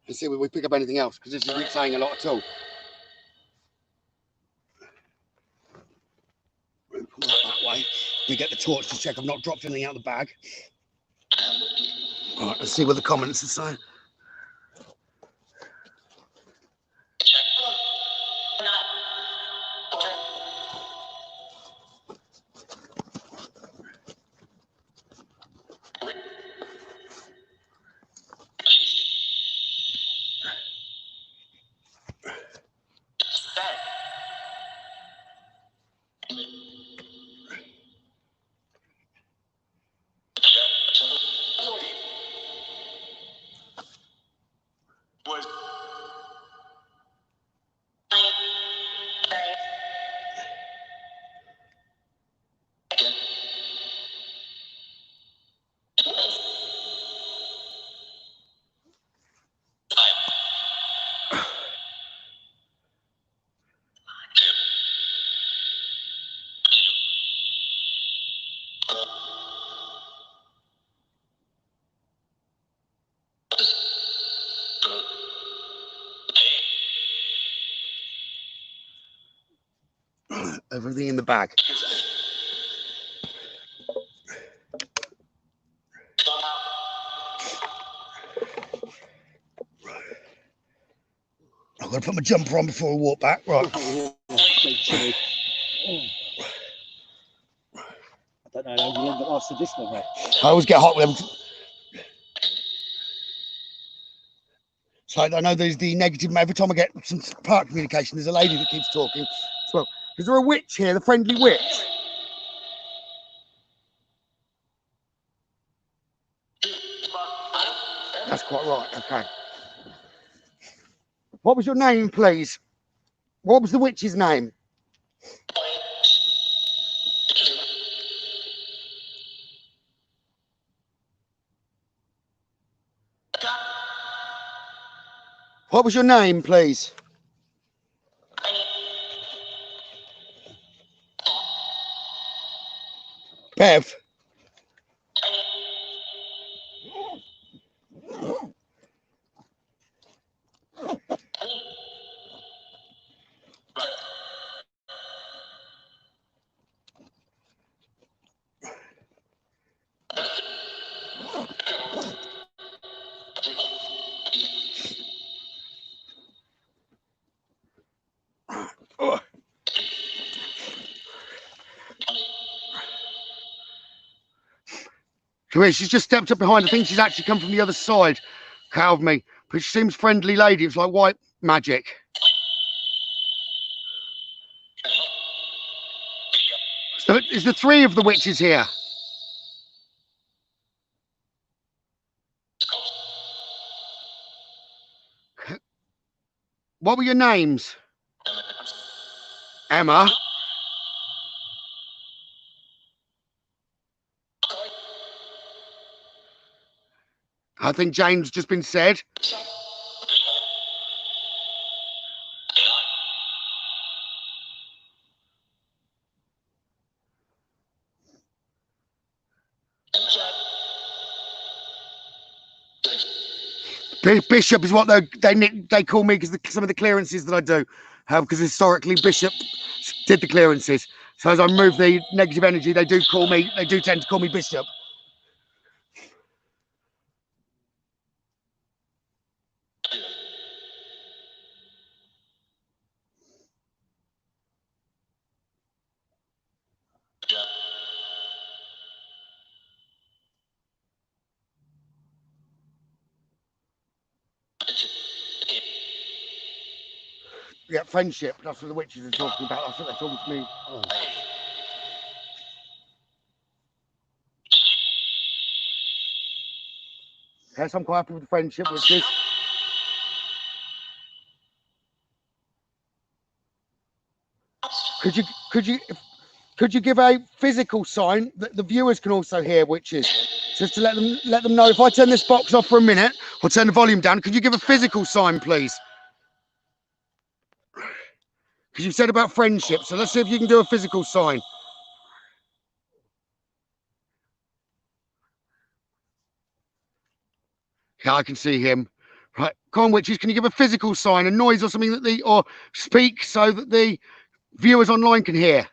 and see if we pick up anything else, because this isn't saying a lot at all. Pull that way. We get the torch to check I've not dropped anything out of the bag. All right, let's see what the comments are saying. Everything in the bag. I've got to put my jumper on before we walk back. Right. I don't know how long it lasted this long, mate. I always get hot with them. So I know there's the negative. Every time I get some part communication, there's a lady that keeps talking as well. Is there a witch here? The friendly witch? That's quite right. Okay. What was your name, please? What was the witch's name? What was your name, please? Bev. Come here, she's just stepped up behind. I think she's actually come from the other side of me. But she seems friendly lady. It's like white magic. So is the three of the witches here? What were your names? Emma. I think Jane's just been said. Bishop is what they call me because some of the clearances that I do, because historically Bishop did the clearances. So as I move the negative energy, they do tend to call me Bishop. Yeah, friendship. That's what the witches are talking about. That's what they're talking to me. Oh. Yes, I'm quite happy with the friendship, witches. Could you give a physical sign that the viewers can also hear, witches? Just to let them know. If I turn this box off for a minute or turn the volume down, could you give a physical sign, please? Because you said about friendship, so let's see if you can do a physical sign. Yeah, I can see him. Right, come on, witches, can you give a physical sign, a noise or something that or speak so that the viewers online can hear?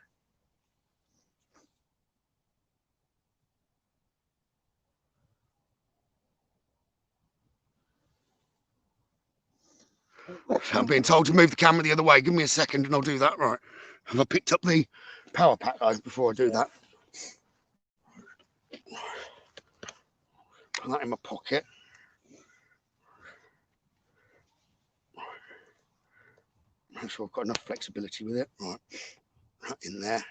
I'm being told to move the camera the other way. Give me a second and I'll do that. Right. Have I picked up the power pack guys before I do that? Put that in my pocket. Make sure I've got enough flexibility with it. Right. Right in there.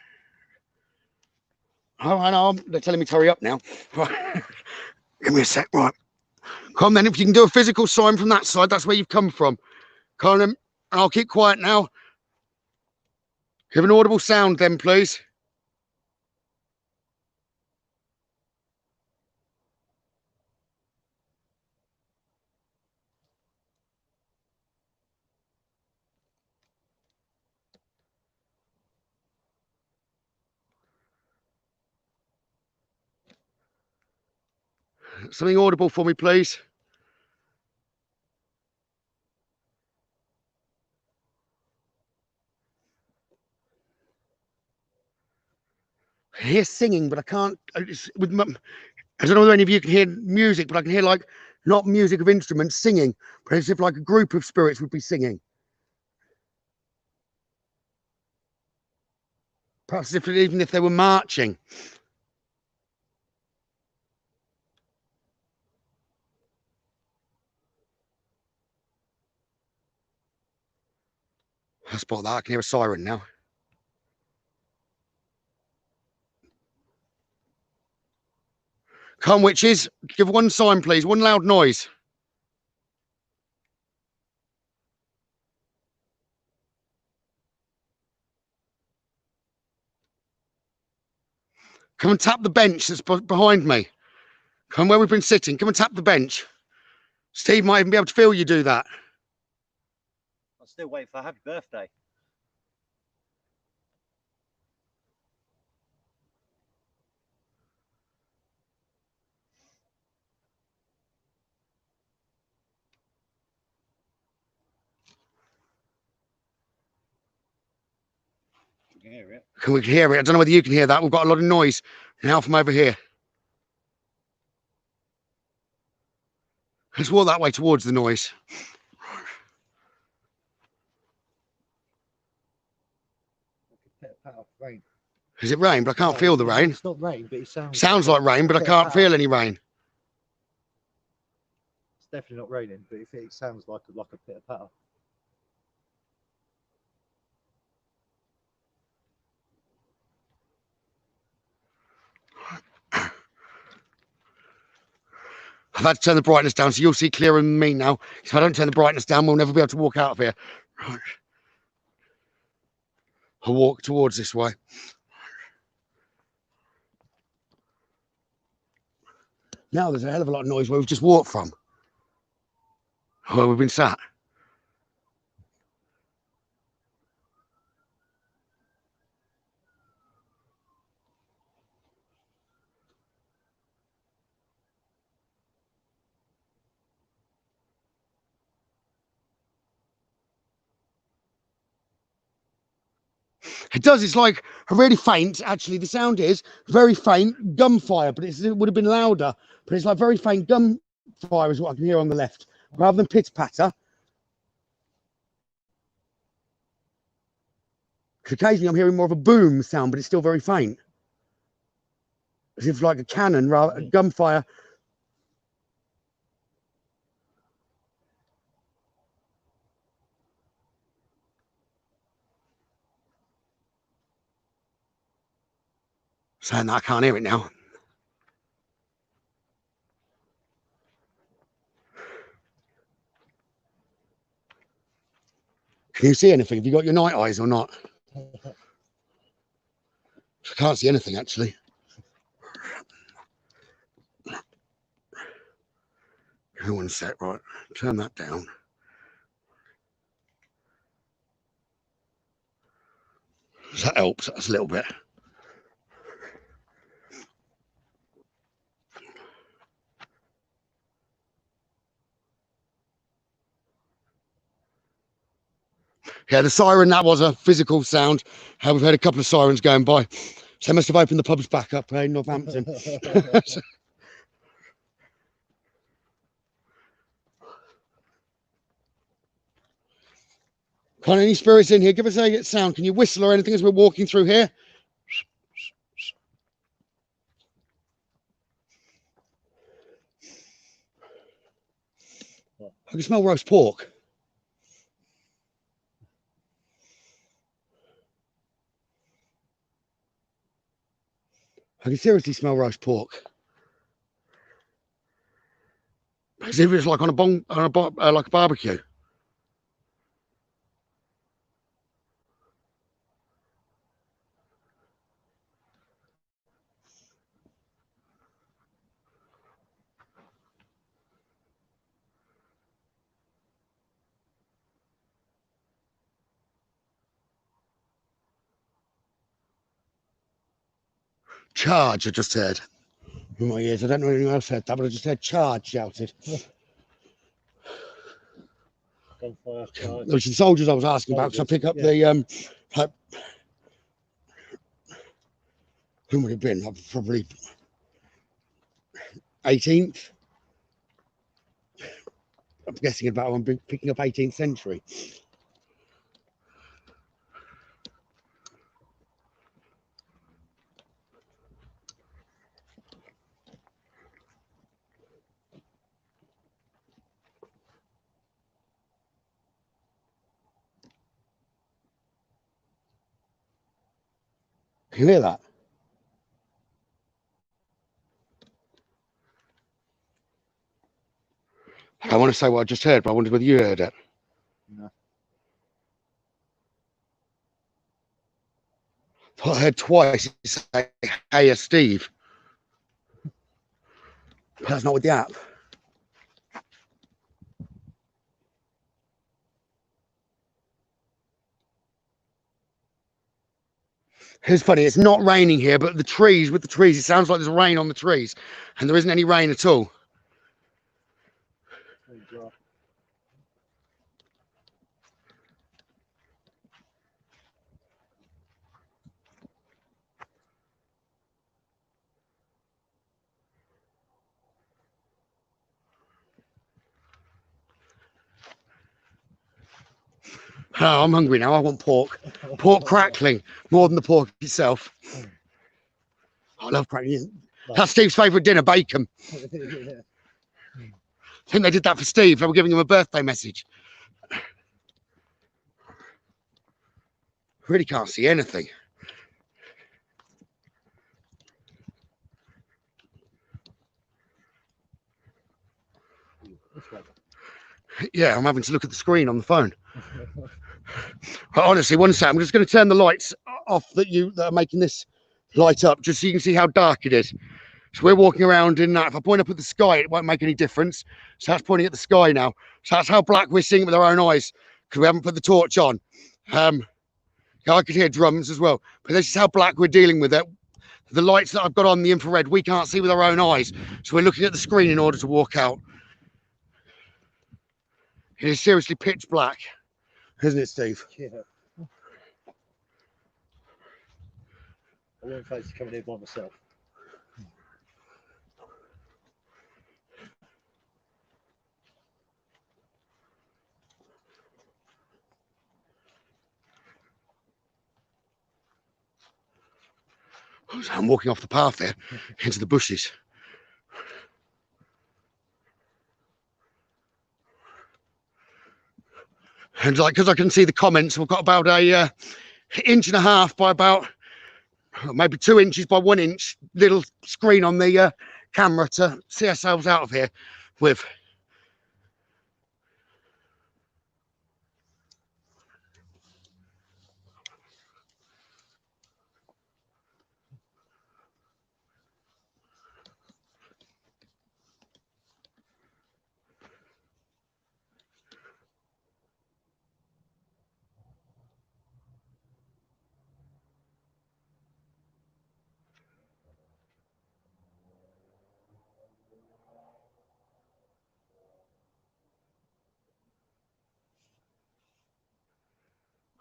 Oh, I know. They're telling me to hurry up now. Right. Give me a sec. Right. Come on then. If you can do a physical sign from that side, that's where you've come from. Come on, and I'll keep quiet now. Give an audible sound then, please. Something audible for me, please. I hear singing, but I can't. I don't know whether any of you can hear music, but I can hear like not music of instruments singing, but as if like a group of spirits would be singing. Perhaps even if they were marching. I spot that. I can hear a siren now. Come, witches. Give one sign, please. One loud noise. Come and tap the bench that's behind me. Come where we've been sitting. Come and tap the bench. Steve might even be able to feel you do that. I'm still waiting for a happy birthday. Can hear it. Can we hear it? I don't know whether you can hear that. We've got a lot of noise now from over here. Let's walk that way towards the noise. Rain. Is it rain? But I can't feel the rain. It's not rain, but it Sounds like rain, but I can't feel any rain. It's definitely not raining, but it sounds like a pitter patter. I've had to turn the brightness down, so you'll see clearer than me now. If I don't turn the brightness down, we'll never be able to walk out of here. Right. I'll walk towards this way. Now there's a hell of a lot of noise where we've just walked from. Where we've been sat. It does. It's like a really faint. Actually, the sound is very faint gunfire, but it would have been louder. But it's like very faint gunfire is what I can hear on the left, rather than pitter patter. Occasionally, I'm hearing more of a boom sound, but it's still very faint, as if like a cannon, rather gunfire. Saying that I can't hear it now. Can you see anything? Have you got your night eyes or not? I can't see anything actually. Give me one sec, right? Turn that down. That helps. That's a little bit. Yeah, the siren, that was a physical sound. We've heard a couple of sirens going by. So they must have opened the pubs back up in Northampton. Can't any spirits in here? Give us a sound. Can you whistle or anything as we're walking through here? I can smell roast pork. I can seriously smell roast pork. As if it's like on a like a barbecue. Charge, I just heard. In my ears, I don't know anyone else heard that, but I just heard charge shouted. Gunfire, charge. Those are the soldiers I was asking about, because I pick up the who would it have been? Probably 18th. I'm guessing about I'm picking up 18th century. Can you hear that? I want to say what I just heard, but I wondered whether you heard it. No. I heard twice say, "Hey, Steve." But that's not with the app. It's funny, it's not raining here, but with the trees, it sounds like there's rain on the trees, and there isn't any rain at all. Oh, I'm hungry now. I want pork. Pork crackling more than the pork itself. I love crackling. That's Steve's favourite dinner, bacon. I think they did that for Steve. They were giving him a birthday message. Really can't see anything. Yeah, I'm having to look at the screen on the phone. But honestly, one second, I'm just going to turn the lights off that are making this light up, just so you can see how dark it is. So we're walking around in that. If I point up at the sky, it won't make any difference. So that's pointing at the sky now. So that's how black we're seeing it with our own eyes, because we haven't put the torch on. I could hear drums as well, but this is how black we're dealing with it. The lights that I've got on the infrared, we can't see with our own eyes. So we're looking at the screen in order to walk out. It is seriously pitch black, isn't it, Steve? Yeah. I wouldn't fancy coming here by myself. So I'm walking off the path there into the bushes. And like, because I can see the comments, we've got about a inch and a half by about maybe 2 inches by 1 inch little screen on the camera to see ourselves out of here with.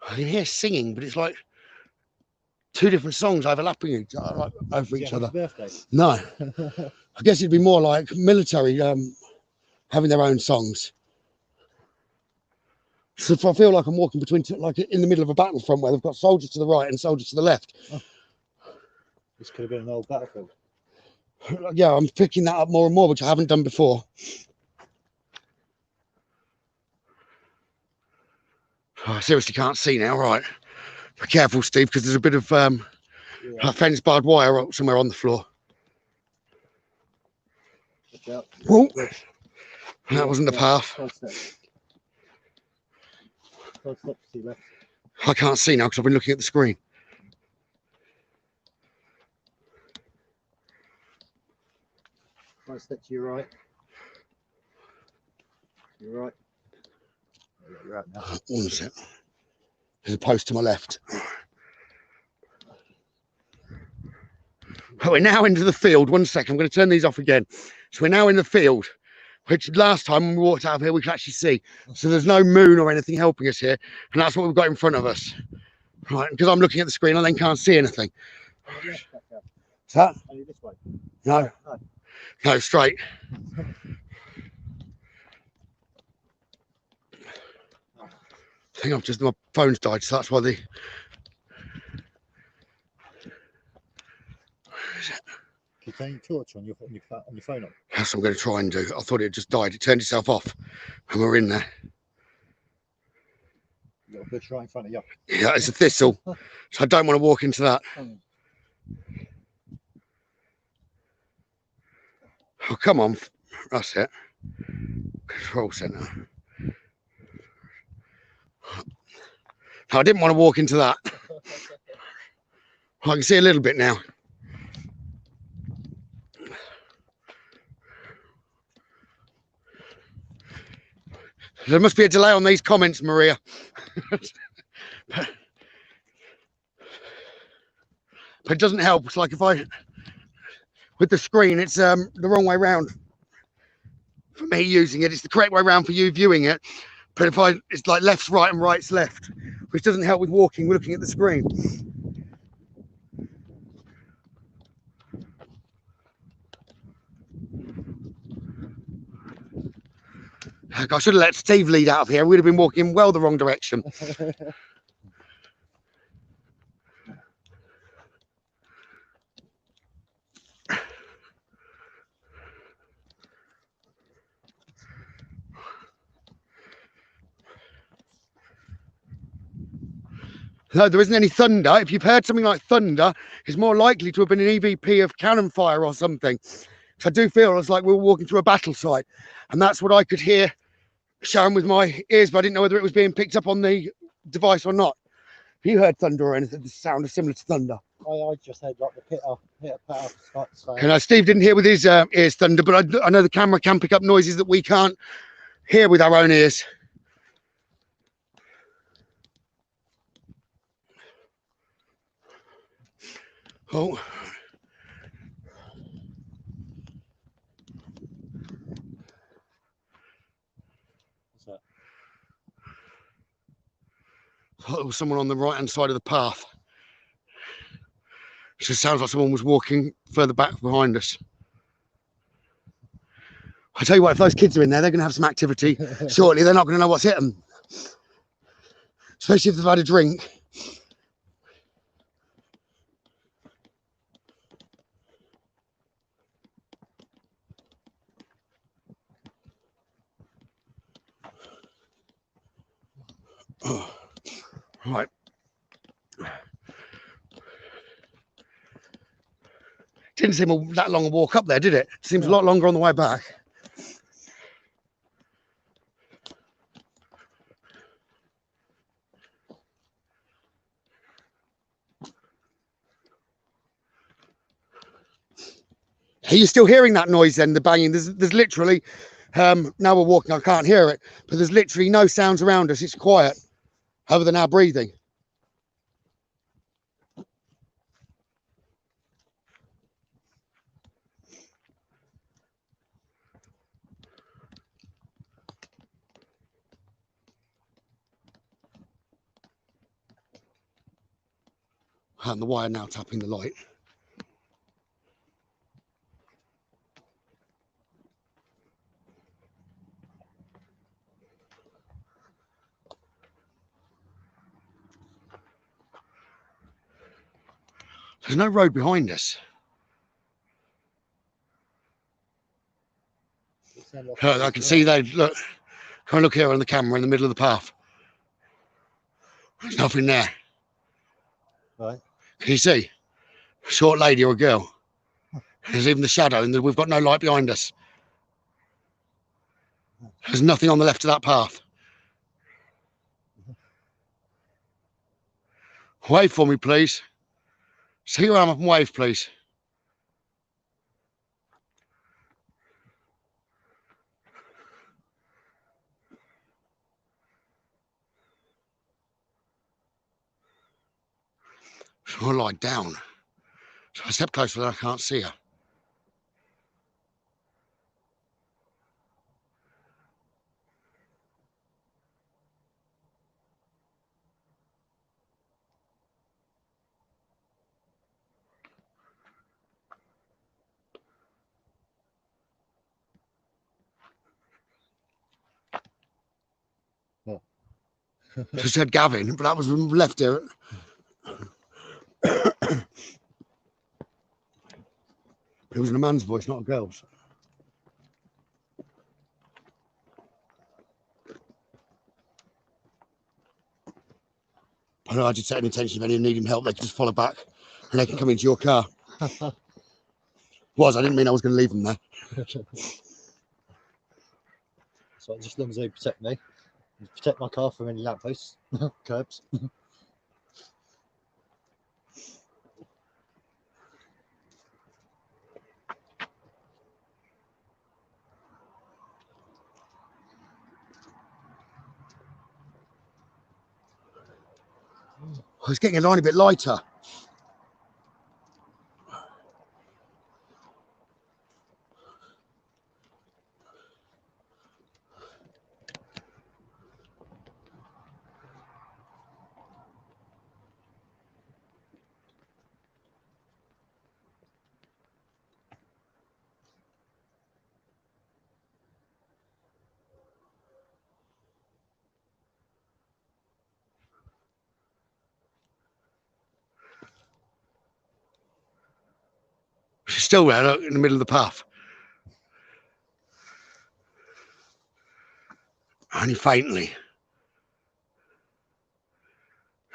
I can hear singing, but it's like two different songs overlapping over each other. Birthday? No, I guess it'd be more like military having their own songs. So if I feel like I'm walking between, like in the middle of a battlefront where they've got soldiers to the right and soldiers to the left. Oh. This could have been an old battlefield. Yeah, I'm picking that up more and more, which I haven't done before. Oh, I seriously can't see now. Right, be careful, Steve, because there's a bit of fence barbed wire somewhere on the floor. Oh, that wasn't the path. I can't see now because I've been looking at the screen. Right step to your right. You're right. You're out now. One sec. There's a post to my left. We're now into the field. 1 second, I'm going to turn these off again. So we're now in the field, which last time when we walked out of here, we could actually see. So there's no moon or anything helping us here. And that's what we've got in front of us. Right, because I'm looking at the screen, I then can't see anything. Is that? This way. No. No, straight. I think I've just, my phone's died, so that's why the... Can you turn your torch on your phone on? That's what I'm going to try and do. I thought it had just died. It turned itself off and we're in there. Little bush right in front of you. Yeah, it's a thistle, so I don't want to walk into that. Oh, come on. That's it. Control center. No, I didn't want to walk into that. I can see a little bit now. There must be a delay on these comments, Maria. But it doesn't help. It's like if I, with the screen, it's the wrong way round for me using it. It's the correct way round for you viewing it. But if it's like left's right and right's left, which doesn't help with walking. We're looking at the screen. I should have let Steve lead out of here. We'd have been walking well the wrong direction. No, there isn't any thunder. If you've heard something like thunder, it's more likely to have been an EVP of cannon fire or something. So I do feel it's like we were walking through a battle site. And that's what I could hear showing with my ears, but I didn't know whether it was being picked up on the device or not. Have you heard thunder or anything? The sound is similar to thunder. I just heard like the pitter patter. And Steve didn't hear with his ears thunder, but I know the camera can pick up noises that we can't hear with our own ears. Oh. What's that? I thought there was someone on the right hand side of the path. It just sounds like someone was walking further back behind us. I tell you what, if those kids are in there, they're going to have some activity shortly. They're not going to know what's hit them, especially if they've had a drink. Oh, right. Didn't seem that long a walk up there, did it? Seems a lot longer on the way back. Are you still hearing that noise then, the banging? There's literally, now we're walking, I can't hear it, but there's literally no sounds around us. It's quiet, other than our breathing. And the wire now tapping the light. There's no road behind us. Like I can see they look. Can I look here on the camera in the middle of the path? There's nothing there. Right. Can you see? A short lady or a girl? There's even the shadow, and we've got no light behind us. There's nothing on the left of that path. Wave for me, please. See your arm up and wave, please. So I lie down. So I step closer, then I can't see her. What? She said Gavin, but that was left here. It was in a man's voice, not a girl's. I know I did set an intention if anyone needing help, they can just follow back and they can come into your car. I didn't mean I was going to leave them there. So just as long as they protect me, protect my car from any lampposts, curbs. It's getting a tiny bit lighter. She's still there, look, in the middle of the path. Only faintly.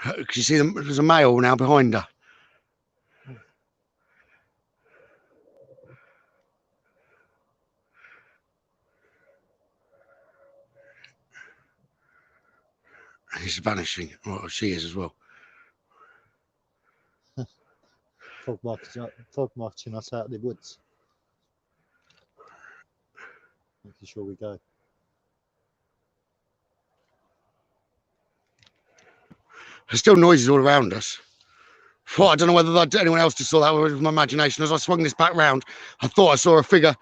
Can you see there's a male now behind her? He's vanishing. Well, she is as well. Fog marching us out of the woods. Making sure we go. There's still noises all around us. I don't know whether anyone else just saw that or it was my imagination. As I swung this back round, I thought I saw a figure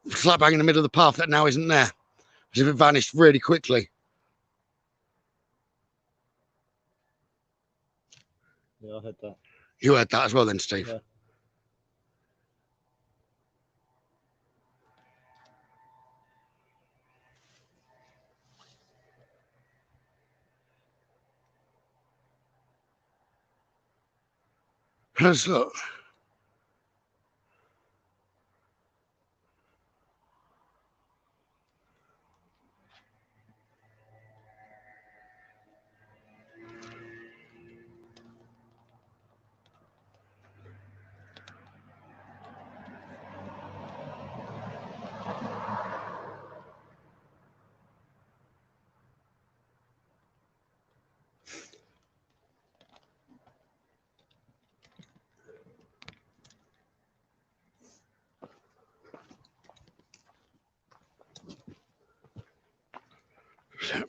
slap bang in the middle of the path that now isn't there. As if it vanished really quickly. Yeah, I heard that. You heard that as well then, Steve? Yeah. Let's look.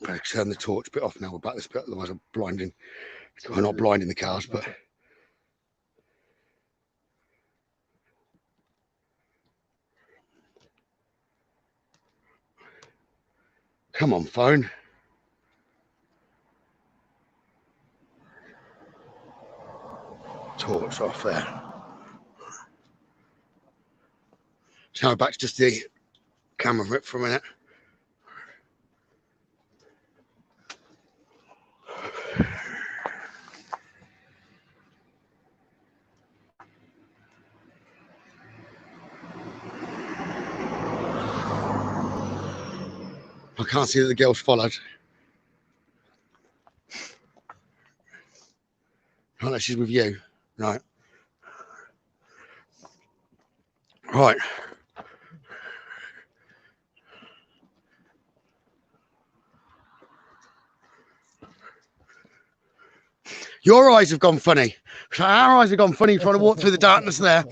Better turn the torch bit off now about this bit, otherwise I'm blinding. Well, not blinding the cars, but come on, phone. torch off there. So now back to just the camera grip for a minute. I can't see that the girl's followed. Not that she's with you. No. Right. Your eyes have gone funny. Our eyes have gone funny trying to walk through the darkness there.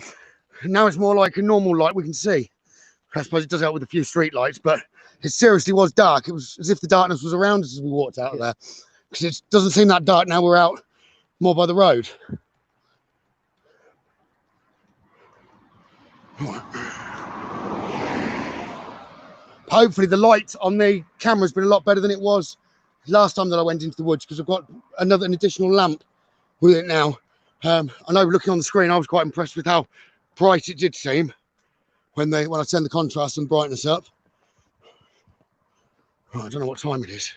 Now it's more like a normal light we can see. I suppose it does help with a few street lights, but it seriously was dark. It was as if the darkness was around us as we walked out of there. Because it doesn't seem that dark now we're out more by the road. Hopefully the light on the camera's been a lot better than it was last time that I went into the woods, because I've got an additional lamp with it now. I know looking on the screen I was quite impressed with how bright it did seem when I turned the contrast and brightness up. Oh, I don't know what time it is.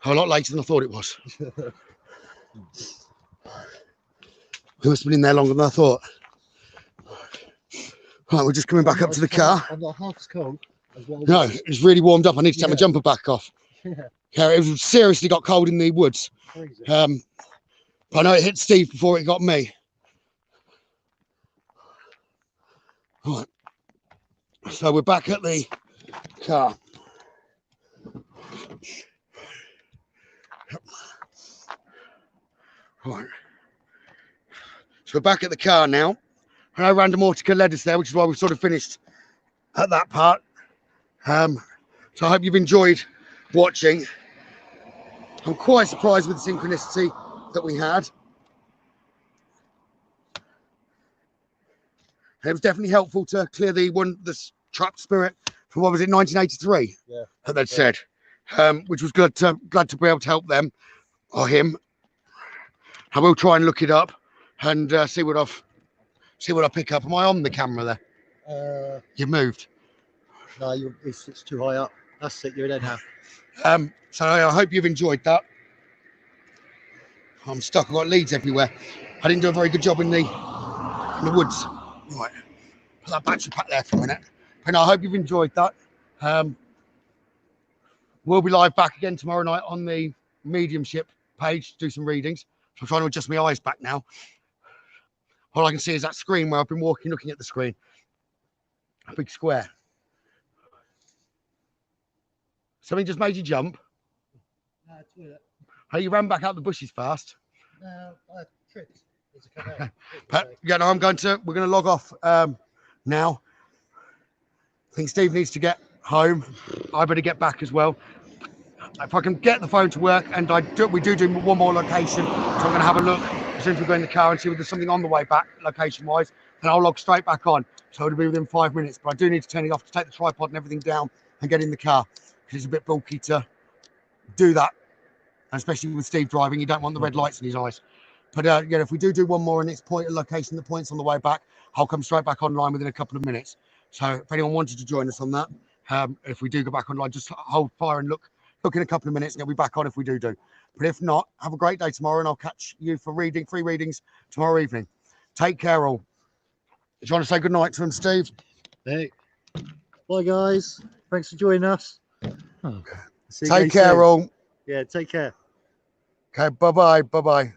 A lot later than I thought it was. We must have been in there longer than I thought. Right, we're just coming back up to the car. I'm not half as cold as well. No, it's really warmed up. I need to take my jumper back off. Yeah, it seriously got cold in the woods. But I know it hit Steve before it got me. Right. So we're back at the car. Right. So we're back at the car now. I know Randonautica led us there, which is why we've sort of finished at that part. So I hope you've enjoyed watching. I'm quite surprised with the synchronicity that we had. And it was definitely helpful to clear the trapped spirit from, what was it, 1983? Yeah. That they'd said, which was glad to be able to help them or him. I will try and look it up and see what I pick up. Am I on the camera there? You've moved. No, it's too high up. That's it. You're there now. So I hope you've enjoyed that. I'm stuck. I've got leads everywhere. I didn't do a very good job in the woods. Right. Put that battery pack there for a minute. But no, I hope you've enjoyed that. We'll be live back again tomorrow night on the mediumship page to do some readings. So I'm trying to adjust my eyes back now. All I can see is that screen where I've been walking, looking at the screen. A big square. Something just made you jump. No, toilet. Oh, you ran back out the bushes fast. No, I tripped. But yeah, no, we're going to log off now. I think Steve needs to get home. I better get back as well. If I can get the phone to work, and we do one more location, so I'm going to have a look as soon as we go in the car and see if there's something on the way back, location-wise, and I'll log straight back on. So it'll be within 5 minutes. But I do need to turn it off to take the tripod and everything down and get in the car, because it's a bit bulky to do that, and especially with Steve driving. You don't want the red lights in his eyes. But yeah, if we do one more and it's a location that points on the way back, I'll come straight back online within a couple of minutes. So if anyone wanted to join us on that, if we do go back online, just hold fire and look in a couple of minutes, and I'll be back on if we do. But if not, have a great day tomorrow, and I'll catch you for free readings tomorrow evening. Take care, all. Do you want to say good night to him, Steve? Hey. Bye, guys. Thanks for joining us. Take care, all. Yeah, take care. Okay, bye-bye. Bye-bye.